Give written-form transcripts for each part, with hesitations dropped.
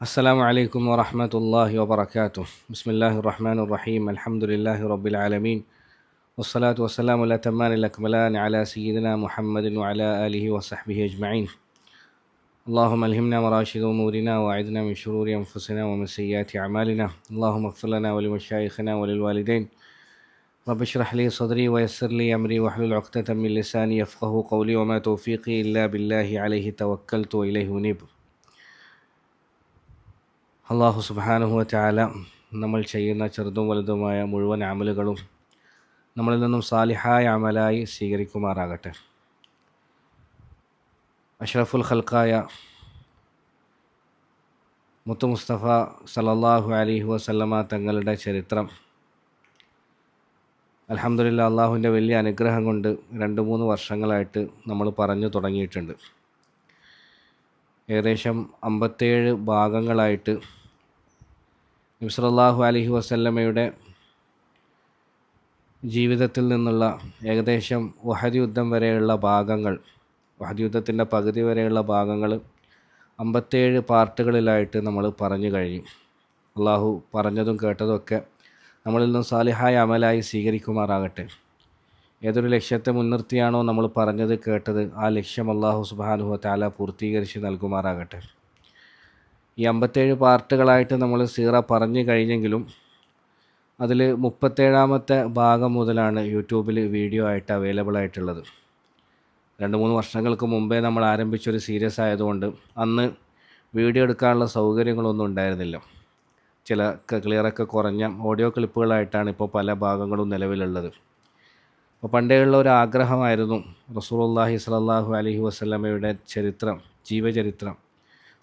السلام عليكم ورحمة الله وبركاته. بسم الله الرحمن الرحيم. الحمد لله رب العالمين، والصلاة والسلام الأتمان الأكملان على سيدنا محمد وعلى آله وصحبه أجمعين. اللهم ألهمنا مراشد أمورنا وأعذنا من شرور أنفسنا ومن سيئات أعمالنا. اللهم اغفر لنا ولمشايخنا وللوالدين. رب اشرح لي صدري ويسر لي أمري واحلل عقدة من لساني يفقه قولي وما توفيقي إلا بالله عليه توكلت وإليه أنيب. അള്ളാഹു സുബ്ഹാനഹു വ തആല നമ്മൾ ചെയ്യുന്ന ചെറുതും വലുതുമായ മുഴുവൻ അമലുകളും നമ്മളിൽ നിന്നും സാലിഹായ അമലായി സ്വീകരിക്കുമാറാകട്ടെ. അഷ്റഫുൽ ഖൽഖായ മുത്തു മുസ്തഫ സല്ലല്ലാഹു അലൈഹി വസല്ലമ തങ്ങളുടെ ചരിത്രം അൽഹംദുലില്ലാഹ് അള്ളാഹുവിൻ്റെ വലിയ അനുഗ്രഹം കൊണ്ട് 2-3 വർഷങ്ങളായിട്ട് നമ്മൾ പറഞ്ഞു തുടങ്ങിയിട്ടുണ്ട്. ഏകദേശം 57 ഭാഗങ്ങളായിട്ട് നബി സല്ലല്ലാഹു അലൈഹി വസല്ലമയുടെ ജീവിതത്തിൽ നിന്നുള്ള ഏകദേശം ഉഹദ് യുദ്ധം വരെയുള്ള ഭാഗങ്ങൾ, ഉഹദ് യുദ്ധത്തിൻ്റെ പകുതി വരെയുള്ള ഭാഗങ്ങൾ 57 പാർട്ടുകളിലായിട്ട് നമ്മൾ പറഞ്ഞു കഴിഞ്ഞു. അള്ളാഹു പറഞ്ഞതും കേട്ടതുമൊക്കെ നമ്മളിൽ നിന്നും സാലിഹായ അമലായി സ്വീകരിക്കുമാറാകട്ടെ. ഏതൊരു ലക്ഷ്യത്തെ മുൻനിർത്തിയാണോ നമ്മൾ പറഞ്ഞത് കേട്ടത്, ആ ലക്ഷ്യം അള്ളാഹു സുബ്ഹാനഹു വ തആല പൂർത്തീകരിച്ച് നൽകുമാറാകട്ടെ. ഈ 57 പാർട്ടുകളായിട്ട് നമ്മൾ സീറ പറഞ്ഞു കഴിഞ്ഞെങ്കിലും അതിൽ 37ാമത്തെ ഭാഗം മുതലാണ് യൂട്യൂബിൽ വീഡിയോ ആയിട്ട് അവൈലബിൾ ആയിട്ടുള്ളത്. 2-3 വർഷങ്ങൾക്ക് മുമ്പേ നമ്മൾ ആരംഭിച്ചൊരു സീരീസ് ആയതുകൊണ്ട് അന്ന് വീഡിയോ എടുക്കാനുള്ള സൗകര്യങ്ങളൊന്നും ഉണ്ടായിരുന്നില്ല. ചില ക്ലിയറൊക്കെ കുറഞ്ഞ ഓഡിയോ ക്ലിപ്പുകളായിട്ടാണ് ഇപ്പോൾ പല ഭാഗങ്ങളും നിലവിലുള്ളത്. അപ്പോൾ പണ്ടേയുള്ള ഒരു ആഗ്രഹമായിരുന്നു റസൂലുള്ളാഹി സ്വല്ലല്ലാഹു അലൈഹി വസല്ലമയുടെ ചരിത്രം, ജീവചരിത്രം,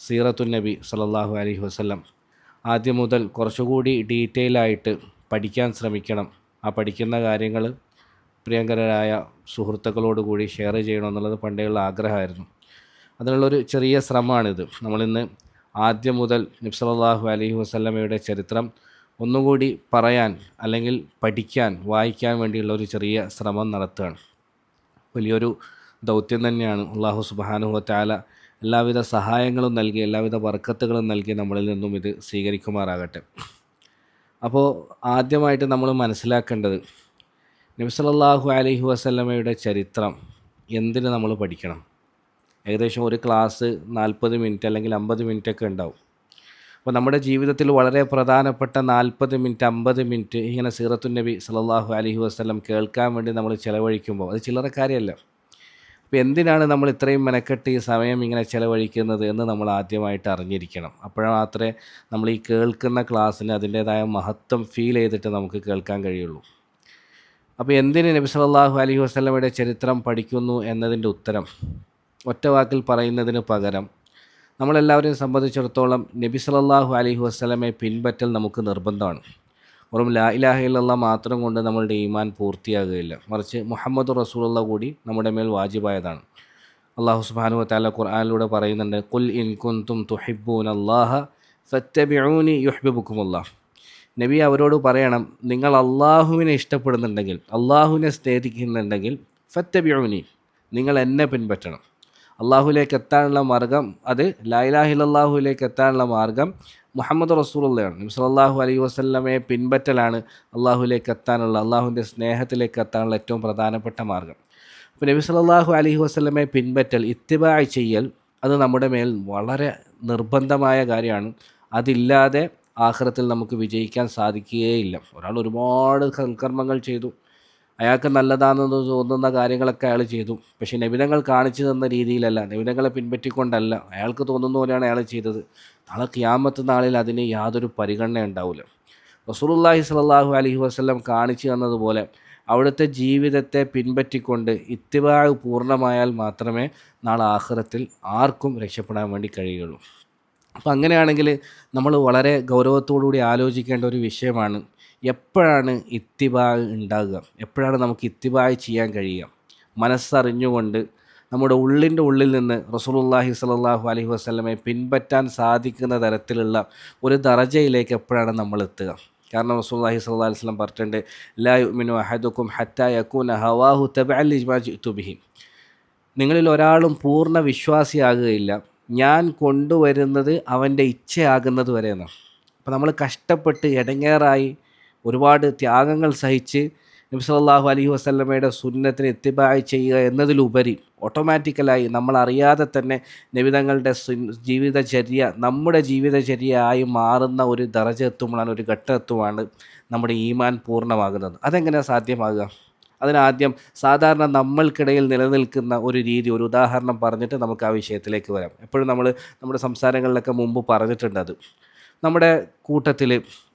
സീറത്തുൻ നബി സല്ലല്ലാഹു അലൈഹി വസല്ലം ആദ്യം മുതൽ കുറച്ചുകൂടി ഡീറ്റെയിൽ ആയിട്ട് പഠിക്കാൻ ശ്രമിക്കണം. ആ പഠിക്കുന്ന കാര്യങ്ങൾ പ്രിയങ്കരായ സുഹൃത്തുക്കളോടുകൂടി ഷെയർ ചെയ്യണമെന്നുള്ളത് പണ്ടേയുള്ള ആഗ്രഹമായിരുന്നു. അതിനുള്ളൊരു ചെറിയ ശ്രമമാണിത്. നമ്മളിന്ന് ആദ്യം മുതൽ നബി സല്ലല്ലാഹു അലൈഹി വസല്ലമയുടെ ചരിത്രം ഒന്നുകൂടി പറയാൻ, അല്ലെങ്കിൽ പഠിക്കാൻ, വായിക്കാൻ വേണ്ടിയുള്ള ഒരു ചെറിയ ശ്രമം നടത്തുകയാണ്. വലിയൊരു ദൗത്യം തന്നെയാണ്. അല്ലാഹു സുബ്ഹാനഹു വ തആല എല്ലാവിധ സഹായങ്ങളും നൽകി, എല്ലാവിധ ബർക്കത്തുകളും നൽകി നമ്മളിൽ നിന്നും ഇത് സ്വീകരിക്കുമാറാകട്ടെ. അപ്പോൾ ആദ്യമായിട്ട് നമ്മൾ മനസ്സിലാക്കേണ്ടത്, നബി സല്ലല്ലാഹു അലൈഹി വസല്ലമയുടെ ചരിത്രം എന്തിന് നമ്മൾ പഠിക്കണം? ഏകദേശം ഒരു ക്ലാസ് 40 മിനിറ്റ് അല്ലെങ്കിൽ 50 മിനിറ്റൊക്കെ ഉണ്ടാവും. അപ്പോൾ നമ്മുടെ ജീവിതത്തിൽ വളരെ പ്രധാനപ്പെട്ട 40 മിനിറ്റ് 50 മിനിറ്റ് ഇങ്ങനെ സീറത്തുൻ നബി സല്ലല്ലാഹു അലൈഹി വസല്ലം കേൾക്കാൻ വേണ്ടി നമ്മൾ ചിലവഴിക്കുമ്പോൾ അത് ചില്ലറ കാര്യമല്ല. അപ്പോൾ എന്തിനാണ് നമ്മൾ ഇത്രയും മെനക്കെട്ട് ഈ സമയം ഇങ്ങനെ ചിലവഴിക്കുന്നത് എന്ന് നമ്മൾ ആദ്യമായിട്ട് അറിഞ്ഞിരിക്കണം. അപ്പോഴാണ് മാത്രമേ നമ്മൾ ഈ കേൾക്കുന്ന ക്ലാസ്സിന് അതിൻ്റേതായ മഹത്വം ഫീൽ ചെയ്തിട്ട് നമുക്ക് കേൾക്കാൻ കഴിയുള്ളൂ. അപ്പോൾ എന്തിന് നബി സല്ലല്ലാഹു അലൈഹി വസല്ലമയുടെ ചരിത്രം പഠിക്കുന്നു എന്നതിൻ്റെ ഉത്തരം ഒറ്റ വാക്കിൽ പറയുന്നതിന് പകരം, നമ്മളെല്ലാവരെയും സംബന്ധിച്ചിടത്തോളം നബി സല്ലല്ലാഹു അലൈഹി വസല്ലമയെ പിൻപറ്റൽ നമുക്ക് നിർബന്ധമാണ്. വെറും ലാ ഇലാഹ ഇല്ലല്ലാഹ് മാത്രം കൊണ്ട് നമ്മളുടെ ഈമാൻ പൂർത്തിയാകുകയില്ല. മറിച്ച് മുഹമ്മദ് റസൂലുള്ളാഹ് കൂടി നമ്മുടെ മേൽ വാജിബായതാണ്. അല്ലാഹു സുബ്ഹാനഹു വ തആല ഖുർആനിലൂടെ പറയുന്നുണ്ട്, ഖുൽ ഇൻ കുൻതും തുഹിബ്ബൂനല്ലാഹ ഫത്തബിഊനി യുഹ്ബിബുക്കുമുല്ലാഹ്. നബി അവരോട് പറയണം, നിങ്ങൾ അള്ളാഹുവിനെ ഇഷ്ടപ്പെടുന്നുണ്ടെങ്കിൽ, അള്ളാഹുവിനെ സ്നേഹിക്കുന്നുണ്ടെങ്കിൽ ഫത്തബിഊനി, നിങ്ങൾ എന്നെ പിൻപറ്റണം. അള്ളാഹുലേക്ക് എത്താനുള്ള മാർഗം, അത് ലാ ഇലാഹ ഇല്ലല്ലാഹുവിലേക്ക് എത്താനുള്ള മാർഗം മുഹമ്മദ് റസൂലുള്ളാഹിയാണ്. നബി സല്ലല്ലാഹു അലൈഹി വസല്ലമയെ പിൻപറ്റലാണ് അള്ളാഹുലേക്ക് എത്താനുള്ള, അള്ളാഹുവിൻ്റെ സ്നേഹത്തിലേക്ക് എത്താനുള്ള ഏറ്റവും പ്രധാനപ്പെട്ട മാർഗം. അപ്പോൾ നബി സല്ലല്ലാഹു അലൈഹി വസല്ലമയെ പിൻപറ്റൽ, ഇത്തിബാഅ് ചെയ്യൽ, അത് നമ്മുടെ മേൽ വളരെ നിർബന്ധമായ കാര്യമാണ്. അതില്ലാതെ ആഖിറത്തിൽ നമുക്ക് വിജയിക്കാൻ സാധിക്കുകയില്ല. ഒരാൾ ഒരുപാട് സൽക്കർമ്മങ്ങൾ ചെയ്തു, അയാൾക്ക് നല്ലതാണെന്ന് തോന്നുന്ന കാര്യങ്ങളൊക്കെ അയാൾ ചെയ്തു, പക്ഷേ നബിതങ്ങൾ കാണിച്ചു തന്ന രീതിയിലല്ല, നബിതങ്ങളെ പിൻപറ്റിക്കൊണ്ടല്ല, അയാൾക്ക് തോന്നുന്ന പോലെയാണ് അയാൾ ചെയ്തത്. നാളെ ഖിയാമത്ത് നാളിൽ അതിന് യാതൊരു പരിഗണന ഉണ്ടാവില്ല. റസൂലുള്ളാഹി സ്വല്ലല്ലാഹു അലൈഹി വസല്ലം കാണിച്ചു തന്നതുപോലെ അവിടുത്തെ ജീവിതത്തെ പിൻപറ്റിക്കൊണ്ട് ഇത്തിബാഅ് പൂർണ്ണമായാൽ മാത്രമേ നാളെ ആഖിറത്തിൽ ആർക്കും രക്ഷപ്പെടാൻ വേണ്ടി കഴിയുള്ളൂ. അപ്പോൾ അങ്ങനെയാണെങ്കിൽ നമ്മൾ വളരെ ഗൗരവത്തോടുകൂടി ആലോചിക്കേണ്ട ഒരു വിഷയമാണ്, എപ്പോഴാണ് ഇത്തിബാഅ് ഉണ്ടാകുക, എപ്പോഴാണ് നമുക്ക് ഇത്തിബാഅ് ചെയ്യാൻ കഴിയുക? മനസ്സറിഞ്ഞുകൊണ്ട് നമ്മുടെ ഉള്ളിൻ്റെ ഉള്ളിൽ നിന്ന് റസൂലുള്ളാഹി സ്വല്ലല്ലാഹു അലൈഹി വസല്ലമയെ പിൻപറ്റാൻ സാധിക്കുന്ന തരത്തിലുള്ള ഒരു ദറജയിലേക്ക് എപ്പോഴാണ് നമ്മൾ എത്തുക? കാരണം റസൂലുള്ളാഹി സ്വല്ലല്ലാഹു അലൈഹി വസല്ലം പറഞ്ഞിട്ടുണ്ട്, ലാ യുഅ്മിനു അഹദുക്കും ഹത്താ യകൂന ഹവാഹു തബഅൻ ലിമാ ജിഅ്തു ബിഹി. നിങ്ങളിൽ ഒരാളും പൂർണ്ണ വിശ്വാസിയാകുകയില്ല ഞാൻ കൊണ്ടുവരുന്നത് അവൻ്റെ ഇച്ഛയാകുന്നത് വരെയെന്ന്. അപ്പോൾ നമ്മൾ കഷ്ടപ്പെട്ട് ഇടങ്ങേറായി ഒരുപാട് ത്യാഗങ്ങൾ സഹിച്ച് നബി സല്ലല്ലാഹു അലൈഹി വസല്ലമയുടെ സുന്നത്തിനെ ഇത്തിബാഅ് ചെയ്യുക എന്നതിലുപരി ഓട്ടോമാറ്റിക്കലായി നമ്മളറിയാതെ തന്നെ നബി തങ്ങളുടെ ജീവിതചര്യ നമ്മുടെ ജീവിതചര്യയായി മാറുന്ന ഒരു ദറജ എത്തുമ്പോഴാണ്, ഒരു ഘട്ടം എത്തുമാണ് നമ്മുടെ ഈമാൻ പൂർണ്ണമാകുന്നത്. അതെങ്ങനെയാണ് സാധ്യമാകുക? അതിനാദ്യം സാധാരണ നമ്മൾക്കിടയിൽ നിലനിൽക്കുന്ന ഒരു രീതി, ഒരു ഉദാഹരണം പറഞ്ഞിട്ട് നമുക്ക് ആ വിഷയത്തിലേക്ക് വരാം. എപ്പോഴും നമ്മൾ നമ്മുടെ സംസാരങ്ങളിലൊക്കെ മുമ്പ് പറഞ്ഞിട്ടുണ്ട്. അത് നമ്മുടെ കൂട്ടത്തിൽ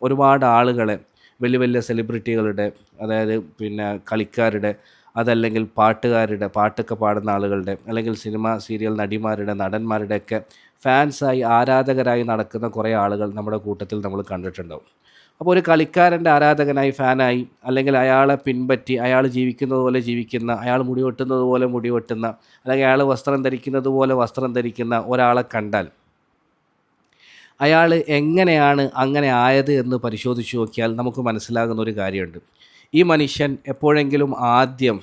ഒരുപാട് ആളുകളെ, വലിയ വലിയ സെലിബ്രിറ്റികളുടെ, അതായത് പിന്നെ കളിക്കാരുടെ, അതല്ലെങ്കിൽ പാട്ടുകാരുടെ, പാട്ടൊക്കെ പാടുന്ന ആളുകളുടെ, അല്ലെങ്കിൽ സിനിമ സീരിയൽ നടിമാരുടെ, നടന്മാരുടെയൊക്കെ ഫാൻസായി ആരാധകരായി നടക്കുന്ന കുറേ ആളുകൾ നമ്മുടെ കൂട്ടത്തിൽ നമ്മൾ കണ്ടിട്ടുണ്ടാവും. അപ്പോൾ ഒരു കളിക്കാരൻ്റെ ആരാധകനായി, ഫാനായി, അല്ലെങ്കിൽ അയാളെ പിൻപറ്റി അയാൾ ജീവിക്കുന്നത് പോലെ ജീവിക്കുന്ന, അയാൾ മുടി വെട്ടുന്നത് പോലെ മുടി വെട്ടുന്ന, അല്ലെങ്കിൽ അയാൾ വസ്ത്രം ധരിക്കുന്നത് പോലെ വസ്ത്രം ധരിക്കുന്ന ഒരാളെ കണ്ടാൽ അയാൾ എങ്ങനെയാണ് അങ്ങനെ ആയത് എന്ന് പരിശോധിച്ച് നോക്കിയാൽ നമുക്ക് മനസ്സിലാകുന്ന ഒരു കാര്യമുണ്ട്. ഈ മനുഷ്യൻ എപ്പോഴെങ്കിലും ആദ്യം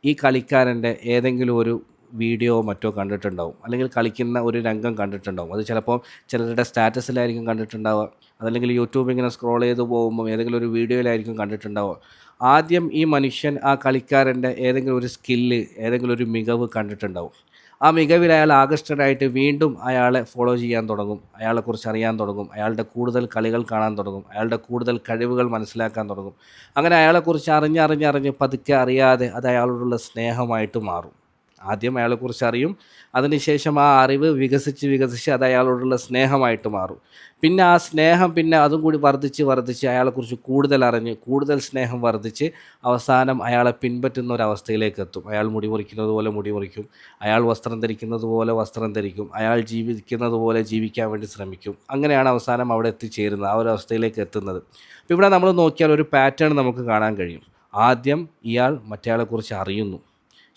ഈ കളിക്കാരൻ്റെ ഏതെങ്കിലും ഒരു വീഡിയോ മറ്റോ കണ്ടിട്ടുണ്ടാവും, അല്ലെങ്കിൽ കളിക്കുന്ന ഒരു രംഗം കണ്ടിട്ടുണ്ടാവും. അത് ചിലപ്പോൾ ചിലരുടെ സ്റ്റാറ്റസിലായിരിക്കും കണ്ടിട്ടുണ്ടാവുക, അതല്ലെങ്കിൽ യൂട്യൂബ് ഇങ്ങനെ സ്ക്രോൾ ചെയ്ത് പോകുമ്പോൾ ഏതെങ്കിലും ഒരു വീഡിയോയിലായിരിക്കും കണ്ടിട്ടുണ്ടാവുക. ആദ്യം ഈ മനുഷ്യൻ ആ കളിക്കാരൻ്റെ ഏതെങ്കിലും ഒരു സ്കില്ല്, ഏതെങ്കിലും ഒരു മികവ് കണ്ടിട്ടുണ്ടാവും. ആ മികവിൽ അയാൾ ആകർഷ്ടനായിട്ട് വീണ്ടും അയാളെ ഫോളോ ചെയ്യാൻ തുടങ്ങും, അയാളെക്കുറിച്ച് അറിയാൻ തുടങ്ങും, അയാളുടെ കൂടുതൽ കളികൾ കാണാൻ തുടങ്ങും, അയാളുടെ കൂടുതൽ കഴിവുകൾ മനസ്സിലാക്കാൻ തുടങ്ങും. അങ്ങനെ അയാളെക്കുറിച്ച് അറിഞ്ഞ് പതുക്കെ അറിയാതെ അത് അയാളോടുള്ള സ്നേഹമായിട്ട് മാറും. ആദ്യം അയാളെക്കുറിച്ച് അറിയും, അതിനുശേഷം ആ അറിവ് വികസിച്ച് അത് അയാളോടുള്ള സ്നേഹമായിട്ട് മാറും. പിന്നെ ആ സ്നേഹം പിന്നെ അതും കൂടി വർദ്ധിച്ച് അയാളെക്കുറിച്ച് കൂടുതൽ അറിഞ്ഞ് കൂടുതൽ സ്നേഹം വർദ്ധിച്ച് അവസാനം അയാളെ പിൻപറ്റുന്ന ഒരവസ്ഥയിലേക്ക് എത്തും. അയാൾ മുടി മുറിക്കുന്നത് പോലെ മുടി മുറിക്കും, അയാൾ വസ്ത്രം ധരിക്കുന്നത് പോലെ വസ്ത്രം ധരിക്കും, അയാൾ ജീവിക്കുന്നത് പോലെ ജീവിക്കാൻ വേണ്ടി ശ്രമിക്കും. അങ്ങനെയാണ് അവസാനം അവിടെ എത്തിച്ചേരുന്നത്, ആ ഒരു അവസ്ഥയിലേക്ക് എത്തുന്നത്. അപ്പോൾ ഇവിടെ നമ്മൾ നോക്കിയാൽ ഒരു പാറ്റേൺ നമുക്ക് കാണാൻ കഴിയും. ആദ്യം ഇയാൾ മറ്റേയാളെക്കുറിച്ച് അറിയുന്നു,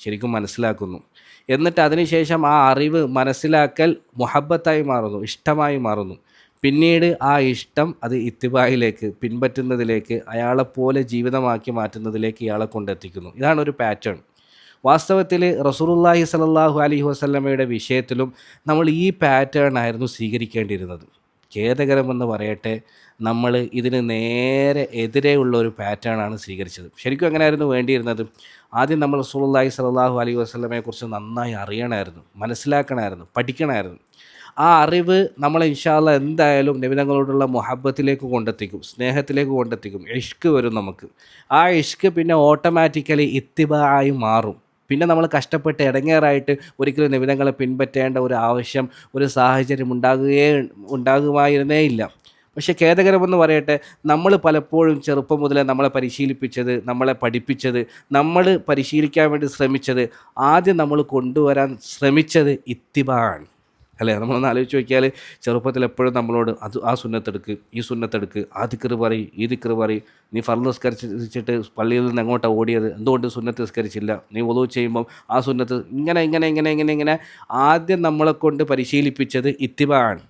ശരിക്കും മനസ്സിലാക്കുന്നു, എന്നിട്ട് അതിനുശേഷം ആ അറിവ്, മനസ്സിലാക്കൽ മുഹബ്ബത്തായി മാറുന്നു, ഇഷ്ടമായി മാറുന്നു. പിന്നീട് ആ ഇഷ്ടം അത് ഇത്തിബായിലേക്ക്, പിൻപറ്റുന്നതിലേക്ക്, അയാളെപ്പോലെ ജീവിതമാക്കി മാറ്റുന്നതിലേക്ക് ഇയാളെ കൊണ്ടെത്തിക്കുന്നു. ഇതാണ് ഒരു പാറ്റേൺ. വാസ്തവത്തിൽ റസൂലുള്ളാഹി സ്വല്ലല്ലാഹു അലൈഹി വസല്ലമയുടെ വിഷയത്തിലും നമ്മൾ ഈ പാറ്റേൺ ആയിരുന്നു സ്വീകരിക്കേണ്ടിയിരുന്നത്. ഖേദകരമെന്ന് പറയട്ടെ, നമ്മൾ ഇതിന് നേരെ എതിരെയുള്ള ഒരു പാറ്റേണാണ് സ്വീകരിച്ചത്. ശരിക്കും എങ്ങനെയായിരുന്നു വേണ്ടിയിരുന്നത്? ആദ്യം നമ്മൾ റസൂലുള്ളാഹി സ്വല്ലല്ലാഹു അലൈഹി വസല്ലമയെക്കുറിച്ച് നന്നായി അറിയണമായിരുന്നു, മനസ്സിലാക്കണമായിരുന്നു, പഠിക്കണമായിരുന്നു. ആ അറിവ് നമ്മളെ ഇൻഷാ അല്ലാഹ് എന്തായാലും നബി തങ്ങളോടുള്ള മുഹബ്ബത്തിലേക്ക് കൊണ്ടെത്തിക്കും, സ്നേഹത്തിലേക്ക് കൊണ്ടെത്തിക്കും. ഇഷ്ക് വരും നമുക്ക്. ആ ഇഷ്ക് പിന്നെ ഓട്ടോമാറ്റിക്കലി ഇത്തിബായി മാറും. പിന്നെ നമ്മൾ കഷ്ടപ്പെട്ട് ഇടങ്ങേറായിട്ട് ഒരിക്കലും നബി തങ്ങളെ പിൻപറ്റേണ്ട ഒരു ആവശ്യം, ഒരു സാഹചര്യം ഉണ്ടാകുമായിരുന്നേ ഇല്ല. പക്ഷേ ഖേദകരമെന്ന് പറയട്ടെ, നമ്മൾ പലപ്പോഴും ചെറുപ്പം മുതലേ നമ്മളെ പരിശീലിപ്പിച്ചത്, നമ്മളെ പഠിപ്പിച്ചത്, നമ്മൾ പരിശീലിക്കാൻ വേണ്ടി ശ്രമിച്ചത്, ആദ്യം നമ്മൾ കൊണ്ടുവരാൻ ശ്രമിച്ചത് ഇത്തിബാണ്, അല്ലേ? നമ്മളൊന്ന് ആലോചിച്ച് നോക്കിയാൽ ചെറുപ്പത്തിൽ എപ്പോഴും നമ്മളോട് ആ സുന്നത്തെടുക്ക്, ഈ സുന്നത്തെടുക്ക്, ആ ദിക്റ് പറയും, ഈ ദിക്റ് പറയും, നീ ഫർള് നിസ്കരിച്ചിട്ട് പള്ളിയിൽ നിന്ന് എങ്ങോട്ടാണ് ഓടിയത്, എന്തുകൊണ്ട് സുന്നത്ത് നിസ്കരിച്ചില്ല, നീ വുളൂ ചെയ്യുമ്പം ആ സുന്നത്ത്, ഇങ്ങനെ ആദ്യം നമ്മളെ കൊണ്ട് പരിശീലിപ്പിച്ചത് ഇത്തിബാണ്.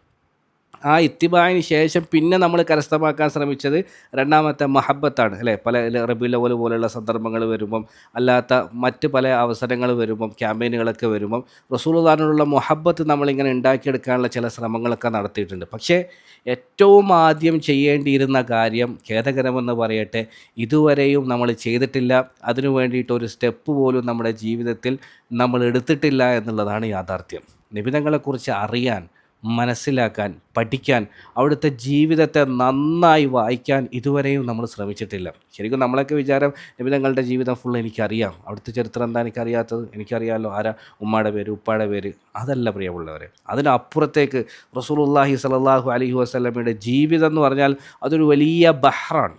ആ ഇത്തിബായിന് ശേഷം പിന്നെ നമ്മൾ കരസ്ഥമാക്കാൻ ശ്രമിച്ചത് രണ്ടാമത്തെ മഹബത്താണ്, അല്ലേ? പല റബീഉൽ അവ്വൽ പോലെയുള്ള സന്ദർഭങ്ങൾ വരുമ്പം, അല്ലാത്ത മറ്റ് പല അവസരങ്ങൾ വരുമ്പം, ക്യാമ്പയിനുകളൊക്കെ വരുമ്പം റസൂലുള്ളാഹിനോടുള്ള മുഹബ്ബത്ത് നമ്മളിങ്ങനെ ഉണ്ടാക്കിയെടുക്കാനുള്ള ചില ശ്രമങ്ങളൊക്കെ നടത്തിയിട്ടുണ്ട്. പക്ഷേ ഏറ്റവും ആദ്യം ചെയ്യേണ്ടിയിരുന്ന കാര്യം, ഖേദകരമെന്ന് പറയട്ടെ, ഇതുവരെയും നമ്മൾ ചെയ്തിട്ടില്ല. അതിനു വേണ്ടിയിട്ടൊരു സ്റ്റെപ്പ് പോലും നമ്മുടെ ജീവിതത്തിൽ നമ്മൾ എടുത്തിട്ടില്ല എന്നുള്ളതാണ് യാഥാർത്ഥ്യം. നബി തങ്ങളെക്കുറിച്ച് അറിയാൻ, മനസ്സിലാക്കാൻ, പഠിക്കാൻ, അവിടുത്തെ ജീവിതത്തെ നന്നായി വായിക്കാൻ ഇതുവരെയും നമ്മൾ ശ്രമിച്ചിട്ടില്ല. ശരിക്കും നമ്മളൊക്കെ വിചാരം നബി തങ്ങളുടെ ജീവിതം ഫുൾ എനിക്കറിയാം, അവിടുത്തെ ചരിത്രം എന്താ എനിക്കറിയാത്തത്, എനിക്കറിയാമല്ലോ, ആരാ ഉമ്മയുടെ പേര്, ഉപ്പയുടെ പേര്. അതല്ല പ്രിയമുള്ളവരെ, അതിനപ്പുറത്തേക്ക് റസൂലുള്ളാഹി സ്വല്ലല്ലാഹു അലൈഹി വസല്ലമയുടെ ജീവിതം എന്ന് പറഞ്ഞാൽ അതൊരു വലിയ ബഹ്റാണ്,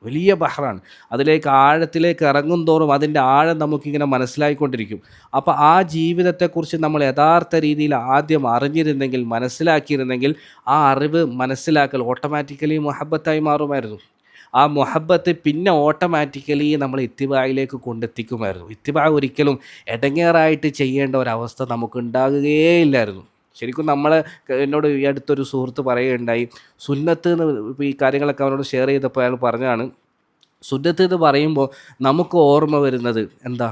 വലിയ ബഹ്റാണ്. അതിലേക്ക് ആഴത്തിലേക്ക് ഇറങ്ങും തോറും അതിൻ്റെ ആഴം നമുക്കിങ്ങനെ മനസ്സിലായിക്കൊണ്ടിരിക്കും. അപ്പോൾ ആ ജീവിതത്തെക്കുറിച്ച് നമ്മൾ യഥാർത്ഥ രീതിയിൽ ആദ്യം അറിഞ്ഞിരുന്നെങ്കിൽ, മനസ്സിലാക്കിയിരുന്നെങ്കിൽ, ആ അറിവ്, മനസ്സിലാക്കൽ ഓട്ടോമാറ്റിക്കലി മുഹബ്ബത്തായി മാറുമായിരുന്നു. ആ മുഹബ്ബത്ത് പിന്നെ ഓട്ടോമാറ്റിക്കലി നമ്മൾ ഇത്തിബായിലേക്ക് കൊണ്ടെത്തിക്കുമായിരുന്നു. ഇത്തിബാ ഒരിക്കലും ഇടങ്ങേറായിട്ട് ചെയ്യേണ്ട ഒരവസ്ഥ നമുക്കുണ്ടാകുകയില്ലായിരുന്നു. ശരിക്കും എന്നോട് ഈ അടുത്തൊരു സുഹൃത്ത് പറയുകയുണ്ടായി, സുന്നത്ത് എന്ന്, ഇപ്പോൾ ഈ കാര്യങ്ങളൊക്കെ അവനോട് ഷെയർ ചെയ്തപ്പോൾ അയാൾ പറഞ്ഞതാണ്, സുന്നത്ത് എന്ന് പറയുമ്പോൾ നമുക്ക് ഓർമ്മ വരുന്നത് എന്താ